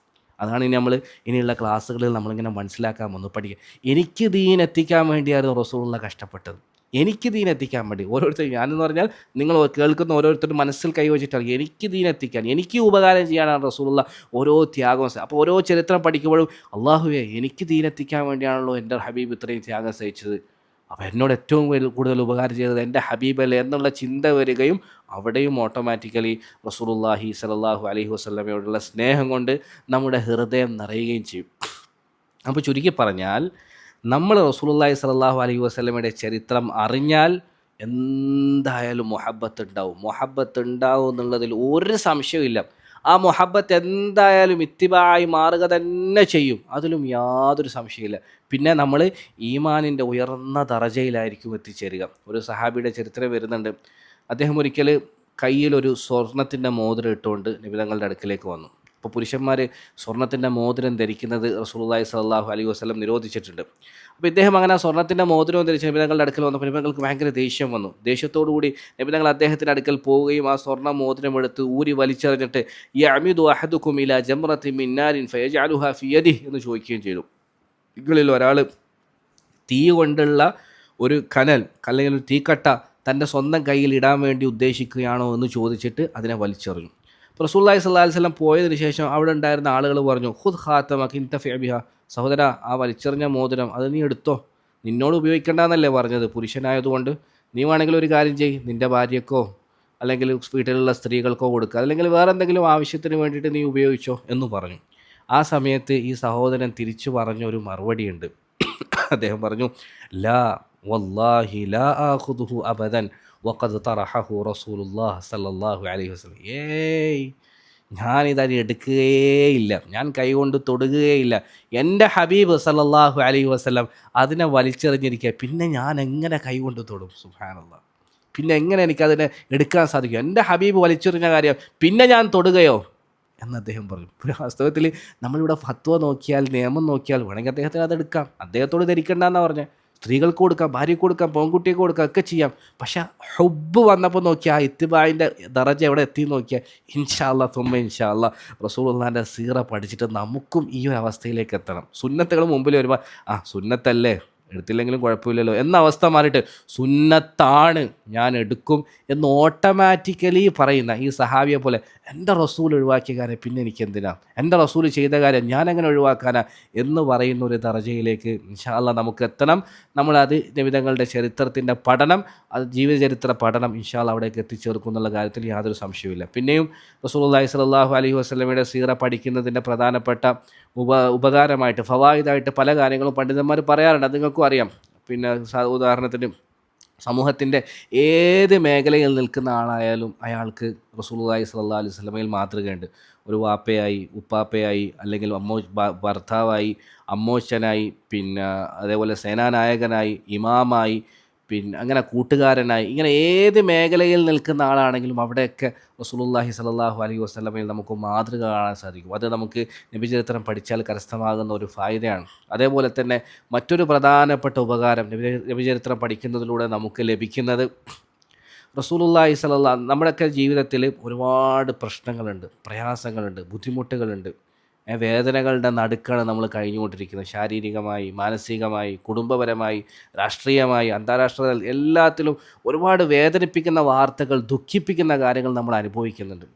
അതാണ് ഇനിയുള്ള ക്ലാസ്സുകളിൽ നമ്മളിങ്ങനെ മനസ്സിലാക്കാൻ വന്നു, പഠിക്കുക. എനിക്ക് ദീൻ എത്തിക്കാൻ വേണ്ടിയായിരുന്നു റസൂലുള്ള കഷ്ടപ്പെട്ടത്. എനിക്ക് ദീൻ എത്തിക്കാൻ വേണ്ടി ഓരോരുത്തരും, ഞാനെന്ന് പറഞ്ഞാൽ നിങ്ങൾ കേൾക്കുന്ന ഓരോരുത്തരും മനസ്സിൽ കൈവച്ചിട്ടാണ് എനിക്ക് ദീൻ എത്തിക്കാൻ, എനിക്ക് ഉപകാരം ചെയ്യാനാണ് റസൂലുള്ള ഓരോ ത്യാഗം. അപ്പോൾ ഓരോ ചരിത്രം പഠിക്കുമ്പോഴും അള്ളാഹുവേ എനിക്ക് ദീൻ എത്തിക്കാൻ വേണ്ടിയാണല്ലോ എൻ്റെ ഹബീബ് ഇത്രയും ത്യാഗം സഹിച്ചത്, അപ്പോൾ എന്നോട് ഏറ്റവും കൂടുതൽ ഉപകാരം ചെയ്തത് എൻ്റെ ഹബീബല്ലേ എന്നുള്ള ചിന്ത വരികയും അവിടെയും ഓട്ടോമാറ്റിക്കലി റസൂലുള്ളാഹി സ്വല്ലല്ലാഹു അലൈഹി വസല്ലമയോടുള്ള സ്നേഹം കൊണ്ട് നമ്മുടെ ഹൃദയം നിറയുകയും ചെയ്യും. അപ്പോൾ ചുരുക്കി പറഞ്ഞാൽ നമ്മൾ റസൂലുള്ളാഹി സ്വല്ലല്ലാഹു അലൈഹി വസല്ലമയുടെ ചരിത്രം അറിഞ്ഞാൽ എന്തായാലും മുഹബ്ബത്ത് ഉണ്ടാവും എന്നുള്ളതിൽ ഒരു സംശയമില്ല. ആ മുഹബ്ബത്ത് എന്തായാലും ഇത്തിബായി മാറുക തന്നെ ചെയ്യും, അതിലും യാതൊരു സംശയമില്ല. പിന്നെ നമ്മൾ ഈമാനിൻ്റെ ഉയർന്ന ദറജയിലായിരിക്കും എത്തിച്ചേരുക. ഒരു സഹാബിയുടെ ചരിത്രം വരുന്നുണ്ട്. അദ്ദേഹം ഒരിക്കൽ കയ്യിലൊരു സ്വർണത്തിൻ്റെ മോതിരം ഇട്ടുകൊണ്ട് നബി തങ്ങളുടെ അടുക്കിലേക്ക് വന്നു. അപ്പോൾ പുരുഷന്മാർ സ്വർണത്തിൻ്റെ മോതിരം ധരിക്കുന്നത് റസൂലുള്ളാഹി സ്വല്ലല്ലാഹു അലൈഹി വസല്ലം നിരോധിച്ചിട്ടുണ്ട്. അപ്പോൾ ഇദ്ദേഹം അങ്ങനെ സ്വർണത്തിൻ്റെ മോതിരവും ധരിച്ച് നബി തങ്ങളുടെ അടുക്കൽ വന്നപ്പോൾ നബി തങ്ങൾക്ക് ഭയങ്കര ദേഷ്യം വന്നു. ദേഷ്യത്തോടു കൂടി നബി തങ്ങൾ അദ്ദേഹത്തിൻ്റെ അടുക്കൽ പോവുകയും ആ സ്വർണ്ണ മോതിരം എടുത്ത് ഊരി വലിച്ചെറിഞ്ഞിട്ട് യഅമിദു അഹദുകും ഇലാ ജംറത്തിൻ മിൻ നാരിൻ ഫയജ്അലുഹാ ഫി യദിഹി എന്ന് ചോദിക്കുകയും ചെയ്തു. നിങ്ങളിൽ ഒരാൾ തീ കൊണ്ടുള്ള ഒരു കനൽ അല്ലെങ്കിൽ ഒരു തീക്കട്ട തൻ്റെ സ്വന്തം കയ്യിൽ ഇടാൻ വേണ്ടി ഉദ്ദേശിക്കുകയാണോ എന്ന് ചോദിച്ചിട്ട് അതിനെ വലിച്ചെറിഞ്ഞു. റസൂലുള്ളാഹി സ്വല്ലല്ലാഹു അലൈഹി വസല്ലം പോയതിനു ശേഷം അവിടെ ഉണ്ടായിരുന്ന ആളുകൾ പറഞ്ഞു, ഖുദ് ഖാതമക ഇൻതഫി ബിഹാ, സഹോദര ആ വലിച്ചെറിഞ്ഞ മോതിരം അത് നീ എടുത്തോ, നിന്നോട് ഉപയോഗിക്കേണ്ടെന്നല്ലേ പറഞ്ഞത്, പുരുഷനായതുകൊണ്ട് നീ വേണമെങ്കിൽ ഒരു കാര്യം ചെയ്യ്, നിൻ്റെ ഭാര്യക്കോ അല്ലെങ്കിൽ വീട്ടിലുള്ള സ്ത്രീകൾക്കോ കൊടുക്കുക, അല്ലെങ്കിൽ വേറെ എന്തെങ്കിലും ആവശ്യത്തിന് വേണ്ടിയിട്ട് നീ ഉപയോഗിച്ചോ എന്ന് പറഞ്ഞു. ആ സമയത്ത് ഈ സഹോദരൻ തിരിച്ചു പറഞ്ഞൊരു മറുപടിയുണ്ട്. അദ്ദേഹം പറഞ്ഞു, ലാ വല്ലാഹി ലാ ആഖുദുഹു അബദൻ വഖദ് തറഹഹു റസൂലുള്ളാഹി സ്വല്ലല്ലാഹു അലൈഹി വസല്ലം. ഞാനിതരി എടുക്കുകയില്ല, ഞാൻ കൈകൊണ്ട് തൊടുകയില്ല. എൻ്റെ ഹബീബ് സല്ലല്ലാഹു അലൈഹി വസല്ലം അതിനെ വലിച്ചെറിഞ്ഞിരിക്കുക, പിന്നെ ഞാൻ എങ്ങനെ കൈകൊണ്ട് തൊടും? സുബ്ഹാനല്ലാഹ്, പിന്നെ എങ്ങനെ എനിക്കതിനെ എടുക്കാൻ സാധിക്കും? എൻ്റെ ഹബീബ് വലിച്ചെറിഞ്ഞ കാര്യം പിന്നെ ഞാൻ തൊടുകയോ എന്ന് അദ്ദേഹം പറഞ്ഞു. വാസ്തവത്തിൽ നമ്മളിവിടെ ഫത്വ നോക്കിയാൽ, നിയമം നോക്കിയാൽ വേണമെങ്കിൽ അദ്ദേഹത്തിന് അതെടുക്കാം, അദ്ദേഹത്തോട് ധരിക്കേണ്ടെന്നാണ് പറഞ്ഞത്. സ്ത്രീകൾക്ക് കൊടുക്കാം, ഭാര്യയ്ക്ക് കൊടുക്കാം, പെൺകുട്ടിക്ക് കൊടുക്കാം, ഒക്കെ ചെയ്യാം. പക്ഷേ ഹുബ്ബ് വന്നപ്പോൾ നോക്കിയാൽ ആ ഇത്തിബായിൻ്റെ ദറജ എവിടെ എത്തി നോക്കിയാൽ ഇൻഷാ അല്ലാഹ് തുമ്മ ഇൻഷാ അല്ലാഹ് റസൂലുള്ളാഹിൻ്റെ സീറ പഠിച്ചിട്ട് നമുക്കും ഈ ഒരു അവസ്ഥയിലേക്ക് എത്തണം. സുന്നത്തുകൾ മുമ്പിൽ വരുമ്പോൾ സുന്നത്തല്ലേ എടുത്തില്ലെങ്കിലും കുഴപ്പമില്ലല്ലോ എന്ന അവസ്ഥ മാറിയിട്ട് സുന്നത്താണ് ഞാൻ എടുക്കും എന്ന് ഓട്ടോമാറ്റിക്കലി പറയുന്ന ഈ സഹാബിയെ പോലെ എൻ്റെ റസൂൽ ഒഴിവാക്കിയ കാര്യം പിന്നെ എനിക്കെന്തിനാ, എൻ്റെ റസൂൽ ചെയ്ത കാര്യം ഞാനെങ്ങനെ ഒഴിവാക്കാനാ എന്ന് പറയുന്ന ഒരു ദർജയിലേക്ക് ഇൻഷാ അല്ലാഹ് നമുക്ക് എത്തണം. നമ്മളത് നബിതങ്ങളുടെ ചരിത്രത്തിൻ്റെ പഠനം, അത് ജീവചരിത്ര പഠനം ഇൻഷാ അല്ലാഹ് അവിടേക്ക് എത്തിച്ചേർക്കും എന്നുള്ള കാര്യത്തിൽ യാതൊരു സംശയവുമില്ല. പിന്നെയും റസൂലുള്ളാഹി സ്വല്ലല്ലാഹു അലൈഹി വസല്ലമയുടെ സീറ പഠിക്കുന്നതിൻ്റെ പ്രധാനപ്പെട്ട ഉപകാരമായിട്ട് ഫവായിദായിട്ട് പല കാര്യങ്ങളും പണ്ഡിതന്മാർ പറയാറുണ്ട്. അത് നിങ്ങൾക്കും അറിയാം. പിന്നെ ഉദാഹരണത്തിന് സമൂഹത്തിൻ്റെ ഏത് മേഖലയിൽ നിൽക്കുന്ന ആളായാലും അയാൾക്ക് റസൂലുള്ളാഹി സ്വല്ലല്ലാഹു അലൈഹി വസല്ലമയിൽ മാതൃകയുണ്ട്. ഒരു വാപ്പയായി, ഉപ്പാപ്പയായി, അല്ലെങ്കിൽ ഭർത്താവായി, അമ്മോച്ചനായി, പിന്നെ അതേപോലെ സേനാനായകനായി, ഇമാമായി, പിന്നെ അങ്ങനെ കൂട്ടുകാരനായി, ഇങ്ങനെ ഏത് മേഖലയിൽ നിൽക്കുന്ന ആളാണെങ്കിലും അവിടെയൊക്കെ റസൂലുള്ളാഹി സ്വല്ലല്ലാഹു അലൈഹി വസല്ലമയിൽ നമുക്ക് മാതൃക കാണാൻ സാധിക്കും. അത് നമുക്ക് നബിചരിത്രം പഠിച്ചാൽ കരസ്ഥമാകുന്ന ഒരു ഫായിദയാണ്. അതേപോലെ തന്നെ മറ്റൊരു പ്രധാനപ്പെട്ട ഉപകാരം നബിചരിത്രം പഠിക്കുന്നതിലൂടെ നമുക്ക് ലഭിക്കുന്നത്, റസൂലുള്ളാഹി നമ്മുടെയൊക്കെ ജീവിതത്തിൽ ഒരുപാട് പ്രശ്നങ്ങളുണ്ട്, പ്രയാസങ്ങളുണ്ട്, ബുദ്ധിമുട്ടുകളുണ്ട്, വേദനകളുടെ നടുക്കാണ് നമ്മൾ കഴിഞ്ഞുകൊണ്ടിരിക്കുന്നത്. ശാരീരികമായി, മാനസികമായി, കുടുംബപരമായി, രാഷ്ട്രീയമായി, അന്താരാഷ്ട്ര എല്ലാത്തിലും ഒരുപാട് വേദനിപ്പിക്കുന്ന വാർത്തകൾ, ദുഃഖിപ്പിക്കുന്ന കാര്യങ്ങൾ നമ്മൾ അനുഭവിക്കുന്നുണ്ട്.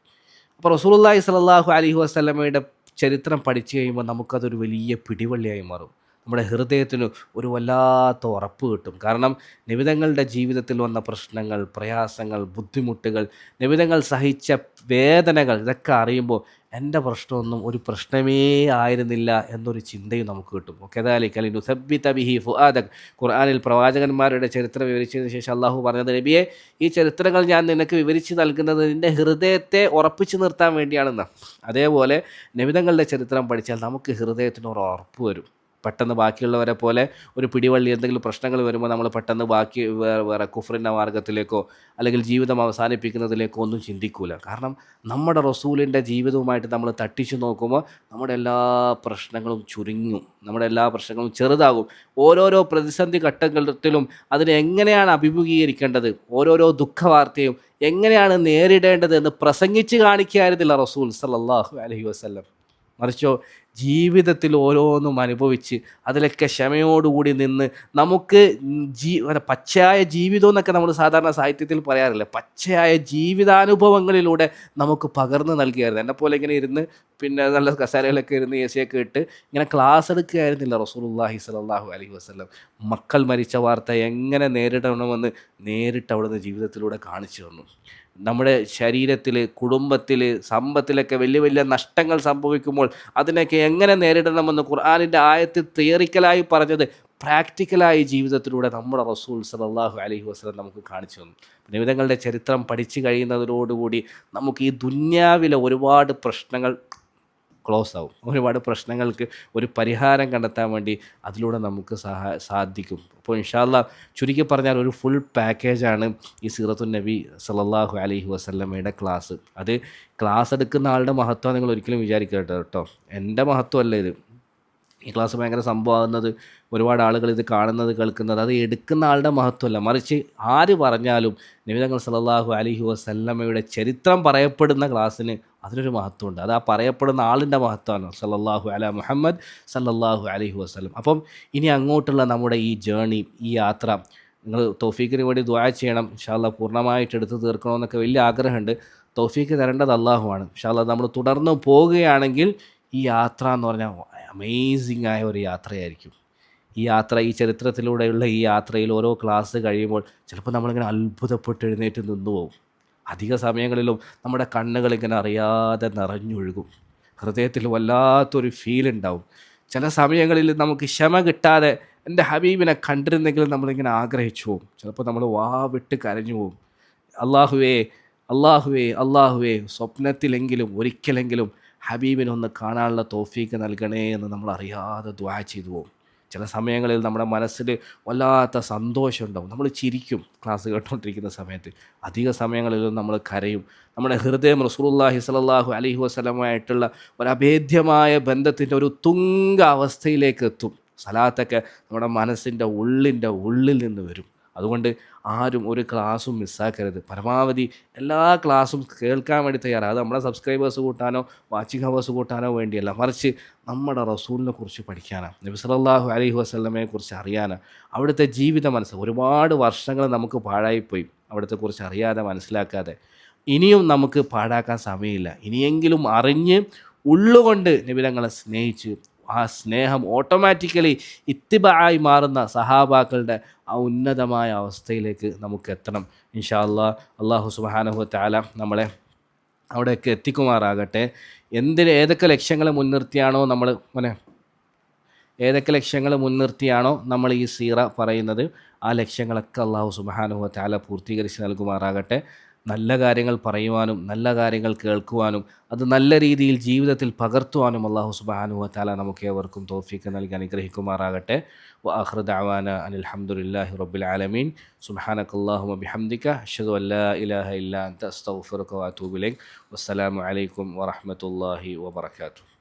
അപ്പോൾ റസൂലുള്ളാഹി സ്വല്ലല്ലാഹു അലൈഹി വസല്ലമയുടെ ചരിത്രം പഠിച്ചു കഴിയുമ്പോൾ നമുക്കതൊരു വലിയ പിടിവള്ളിയായി മാറും. നമ്മുടെ ഹൃദയത്തിന് ഒരു വല്ലാത്ത ഉറപ്പ് കിട്ടും. കാരണം നബിതങ്ങളുടെ ജീവിതത്തിൽ വന്ന പ്രശ്നങ്ങൾ, പ്രയാസങ്ങൾ, ബുദ്ധിമുട്ടുകൾ, നബിതങ്ങൾ സഹിച്ച വേദനകൾ, ഇതൊക്കെ അറിയുമ്പോൾ എൻ്റെ പ്രശ്നമൊന്നും ഒരു പ്രശ്നമേ ആയിരുന്നില്ല എന്നൊരു ചിന്തയും നമുക്ക് കിട്ടും. കദാലിക ലിനുസബ്ബിത ബിഹി ഫുആദക്, ഖുർആനിൽ പ്രവാചകന്മാരുടെ ചരിത്രം വിവരിച്ചതിന് ശേഷം അള്ളാഹു പറഞ്ഞത്, നബിയെ ഈ ചരിത്രങ്ങൾ ഞാൻ നിനക്ക് വിവരിച്ച് നൽകുന്നത് നിൻ്റെ ഹൃദയത്തെ ഉറപ്പിച്ചു നിർത്താൻ വേണ്ടിയാണെന്ന്. അതേപോലെ നബിതങ്ങളുടെ ചരിത്രം പഠിച്ചാൽ നമുക്ക് ഹൃദയത്തിന് ഒരു ഉറപ്പ് വരും. പെട്ടെന്ന് ബാക്കിയുള്ളവരെ പോലെ ഒരു പിടിവള്ളി എന്തെങ്കിലും പ്രശ്നങ്ങൾ വരുമ്പോൾ നമ്മൾ പെട്ടെന്ന് ബാക്കി വേറെ കുഫറിൻ്റെ മാർഗത്തിലേക്കോ അല്ലെങ്കിൽ ജീവിതം അവസാനിപ്പിക്കുന്നതിലേക്കോ ഒന്നും ചിന്തിക്കൂല. കാരണം നമ്മുടെ റസൂലിൻ്റെ ജീവിതവുമായിട്ട് നമ്മൾ തട്ടിച്ചു നോക്കുമ്പോൾ നമ്മുടെ എല്ലാ പ്രശ്നങ്ങളും ചുരുങ്ങും, നമ്മുടെ എല്ലാ പ്രശ്നങ്ങളും ചെറുതാകും. ഓരോരോ പ്രതിസന്ധി ഘട്ടത്തിലും അതിനെ എങ്ങനെയാണ് അഭിമുഖീകരിക്കേണ്ടത്, ഓരോരോ ദുഃഖവാർത്തയും എങ്ങനെയാണ് നേരിടേണ്ടത് എന്ന് പ്രസംഗിച്ച് കാണിക്കായിരുന്നില്ല റസൂൽ സല്ലല്ലാഹു അലൈഹി വസല്ലം. മറിച്ചോ ജീവിതത്തിൽ ഓരോന്നും അനുഭവിച്ച് അതിലൊക്കെ ക്ഷമയോടുകൂടി നിന്ന് നമുക്ക് പച്ചയായ ജീവിതം എന്നൊക്കെ നമ്മൾ സാധാരണ സാഹിത്യത്തിൽ പറയാറില്ല, പച്ചയായ ജീവിതാനുഭവങ്ങളിലൂടെ നമുക്ക് പകർന്നു നൽകിയായിരുന്നു. എന്നെപ്പോലെ ഇങ്ങനെ ഇരുന്ന് പിന്നെ നല്ല കസേരയിലൊക്കെ ഇരുന്ന് എ സിയൊക്കെ ഇട്ട് ഇങ്ങനെ ക്ലാസ് എടുക്കുകയായിരുന്നില്ല റസൂലുള്ളാഹി സ്വല്ലല്ലാഹു അലൈഹി വസല്ലം. മക്കൾ മരിച്ച വാർത്ത എങ്ങനെ നേരിടണമെന്ന് നേരിട്ട് അവിടുന്ന് ജീവിതത്തിലൂടെ കാണിച്ചു തന്നു. നമ്മുടെ ശരീരത്തിൽ, കുടുംബത്തിൽ, സമ്പത്തിലൊക്കെ വലിയ വലിയ നഷ്ടങ്ങൾ സംഭവിക്കുമ്പോൾ അതിനൊക്കെ എങ്ങനെ നേരിടണമെന്ന് ഖുർആനിൻ്റെ ആയത്തിൽ തിയറിക്കലായി പറഞ്ഞത് പ്രാക്ടിക്കലായി ജീവിതത്തിലൂടെ നമ്മുടെ റസൂൽ സല്ലല്ലാഹു അലൈഹി വസല്ലം നമുക്ക് കാണിച്ചു തന്നു. നബിതങ്ങളുടെ ചരിത്രം പഠിച്ചു കഴിയുന്നതോടുകൂടി നമുക്ക് ഈ ദുന്യാവിലെ ഒരുപാട് പ്രശ്നങ്ങൾ ക്ലോസ് ആവും. ഒരുപാട് പ്രശ്നങ്ങൾക്ക് ഒരു പരിഹാരം കണ്ടെത്താൻ വേണ്ടി അതിലൂടെ നമുക്ക് സാധിക്കും. അപ്പോൾ ഇൻഷാ അല്ലാഹ് ചുരുക്കി പറഞ്ഞാൽ ഒരു ഫുൾ പാക്കേജാണ് ഈ സീറത്തുൻ നബി സല്ലല്ലാഹു അലൈഹി വസല്ലമയുടെ ക്ലാസ്. അത് ക്ലാസ് എടുക്കുന്ന ആളുടെ മഹത്വം നിങ്ങൾ ഒരിക്കലും വിചാരിക്കരുത് കേട്ടോ. എൻ്റെ മഹത്വമല്ല ഇത്. ഈ ക്ലാസ് ഭയങ്കര സംഭവമാകുന്നത്, ഒരുപാട് ആളുകൾ ഇത് കാണുന്നത്, കേൾക്കുന്നത്, അത് എടുക്കുന്ന ആളുടെ മഹത്വമല്ല, മറിച്ച് ആര് പറഞ്ഞാലും നബി തങ്ങൾ സല്ലല്ലാഹു അലൈഹി വസല്ലമയുടെ ചരിത്രം പറയപ്പെടുന്ന ക്ലാസ്സിന് അതിനൊരു മഹത്വമുണ്ട്. അത് ആ പറയപ്പെടുന്ന ആളിൻ്റെ മഹത്വമാണ്. സല്ലല്ലാഹു അലാ മുഹമ്മദ് സല്ലല്ലാഹു അലൈഹി വസല്ലം. അപ്പം ഇനി അങ്ങോട്ടുള്ള നമ്മുടെ ഈ ജേണി, ഈ യാത്ര, നിങ്ങൾ തൗഫീഖിന് വേണ്ടി ദുആ ചെയ്യണം. ഇൻഷാ അല്ലാഹ് പൂർണ്ണമായിട്ട് എടുത്ത് തീർക്കണമെന്നൊക്കെ വലിയ ആഗ്രഹമുണ്ട്. തൗഫീഖ് തരേണ്ടത് അള്ളാഹുവാണ്. ഇൻഷാ അല്ലാഹ് നമ്മൾ തുടർന്ന് പോവുകയാണെങ്കിൽ ഈ യാത്ര എന്ന് പറഞ്ഞാൽ അമേസിങ് ആയ ഒരു യാത്രയായിരിക്കും. ഈ യാത്ര, ഈ ചരിത്രത്തിലൂടെയുള്ള ഈ യാത്രയിൽ ഓരോ ക്ലാസ് കഴിയുമ്പോൾ ചിലപ്പോൾ നമ്മളിങ്ങനെ അത്ഭുതപ്പെട്ട് എഴുന്നേറ്റ് നിന്നു പോകും. അധിക സമയങ്ങളിലും നമ്മുടെ കണ്ണുകളിങ്ങനെ അറിയാതെ നിറഞ്ഞൊഴുകും, ഹൃദയത്തിൽ വല്ലാത്തൊരു ഫീൽ ഉണ്ടാവും. ചില സമയങ്ങളിൽ നമുക്ക് ക്ഷമ കിട്ടാതെ എൻ്റെ ഹബീബിനെ കണ്ടിരുന്നെങ്കിലും നമ്മളിങ്ങനെ ആഗ്രഹിച്ചു പോകും. ചിലപ്പോൾ നമ്മൾ വിട്ട് കരഞ്ഞു പോകും. അള്ളാഹുവേ അള്ളാഹുവേ അള്ളാഹുവേ, സ്വപ്നത്തിലെങ്കിലും ഒരിക്കലെങ്കിലും ഹബീബിനൊന്ന് കാണാനുള്ള തൗഫീക്ക് നൽകണേ എന്ന് നമ്മൾ അറിയാതെ ദുആ ചെയ്തു പോകും. ചില സമയങ്ങളിൽ നമ്മുടെ മനസ്സിൽ വല്ലാത്ത സന്തോഷമുണ്ടാവും, നമ്മൾ ചിരിക്കും ക്ലാസ് കേട്ടുകൊണ്ടിരിക്കുന്ന സമയത്ത്. അധിക സമയങ്ങളിലും നമ്മൾ കരയും. നമ്മുടെ ഹൃദയം റസൂലുള്ളാഹി സ്വല്ലല്ലാഹു അലൈഹി വസല്ലമയായിട്ടുള്ള ഒരു അഭേദ്യമായ ബന്ധത്തിൻ്റെ ഒരു തുങ്ക അവസ്ഥയിലേക്ക് എത്തും. സലാത്തൊക്കെ നമ്മുടെ മനസ്സിൻ്റെ ഉള്ളിൽ നിന്ന് വരും. അതുകൊണ്ട് ആരും ഒരു ക്ലാസ്സും മിസ്സാക്കരുത്. പരമാവധി എല്ലാ ക്ലാസ്സും കേൾക്കാൻ വേണ്ടി തയ്യാറാണ്. അത് നമ്മളെ സബ്സ്ക്രൈബേഴ്സ് കൂട്ടാനോ വാച്ചിങ് ഹവേഴ്സ് കൂട്ടാനോ വേണ്ടിയല്ല, മറിച്ച് നമ്മുടെ റസൂലിനെ കുറിച്ച് പഠിക്കാനാണ്, നബി സല്ലല്ലാഹു അലൈഹി വസല്ലമയെ കുറിച്ച് അറിയാനാണ്. അവിടുത്തെ ജീവിതം ഒരുപാട് വർഷങ്ങൾ നമുക്ക് പാഴായിപ്പോയി അവിടുത്തെ കുറിച്ച് അറിയാതെ മനസ്സിലാക്കാതെ. ഇനിയും നമുക്ക് പാഴാക്കാൻ സമയമില്ല. ഇനിയെങ്കിലും അറിഞ്ഞ് ഉള്ളുകൊണ്ട് നബി തങ്ങളെ സ്നേഹിച്ച് ആ സ്നേഹം ഓട്ടോമാറ്റിക്കലി ഇത്തിബായി മാറുന്ന സഹാബാക്കളുടെ ആ ഉന്നതമായ അവസ്ഥയിലേക്ക് നമുക്ക് എത്തണം. ഇൻഷാ അല്ലാഹ്. അല്ലാഹു സുബ്ഹാനഹു വ തആല നമ്മളെ അവിടെയൊക്കെ എത്തിക്കുമാറാകട്ടെ. ഏതൊക്കെ ലക്ഷ്യങ്ങളെ മുൻനിർത്തിയാണോ നമ്മൾ ഈ സീറ പറയുന്നത്, ആ ലക്ഷ്യങ്ങളൊക്കെ അല്ലാഹു സുബ്ഹാനഹു വ തആല പൂർത്തീകരിച്ച് നൽകുമാറാകട്ടെ. നല്ല കാര്യങ്ങൾ പറയുവാനും നല്ല കാര്യങ്ങൾ കേൾക്കുവാനും അത് നല്ല രീതിയിൽ ജീവിതത്തിൽ പകർത്തുവാനും അല്ലാഹു സുബ്ഹാനഹു വ തആല നമുക്ക് ഏവർക്കും തൗഫീഖ് നൽകി അനുഗ്രഹിക്കുമാറാകട്ടെ. വ ആഖിറു ദഅവാന അനിൽ ഹംദുലില്ലാഹി റബ്ബിൽ ആലമീൻ. സുബ്ഹാനകല്ലാഹുമ്മ ബിഹംദിക അഷ്ഹദു അൻ ലാ ഇലാഹ ഇല്ലാ അൻത അസ്തഗ്ഫിറുക വ അതൂബു ഇലൈക്. വസ്സലാമു അലൈക്കും വറഹ്മത്തുള്ളാഹി വബറകാതുഹു.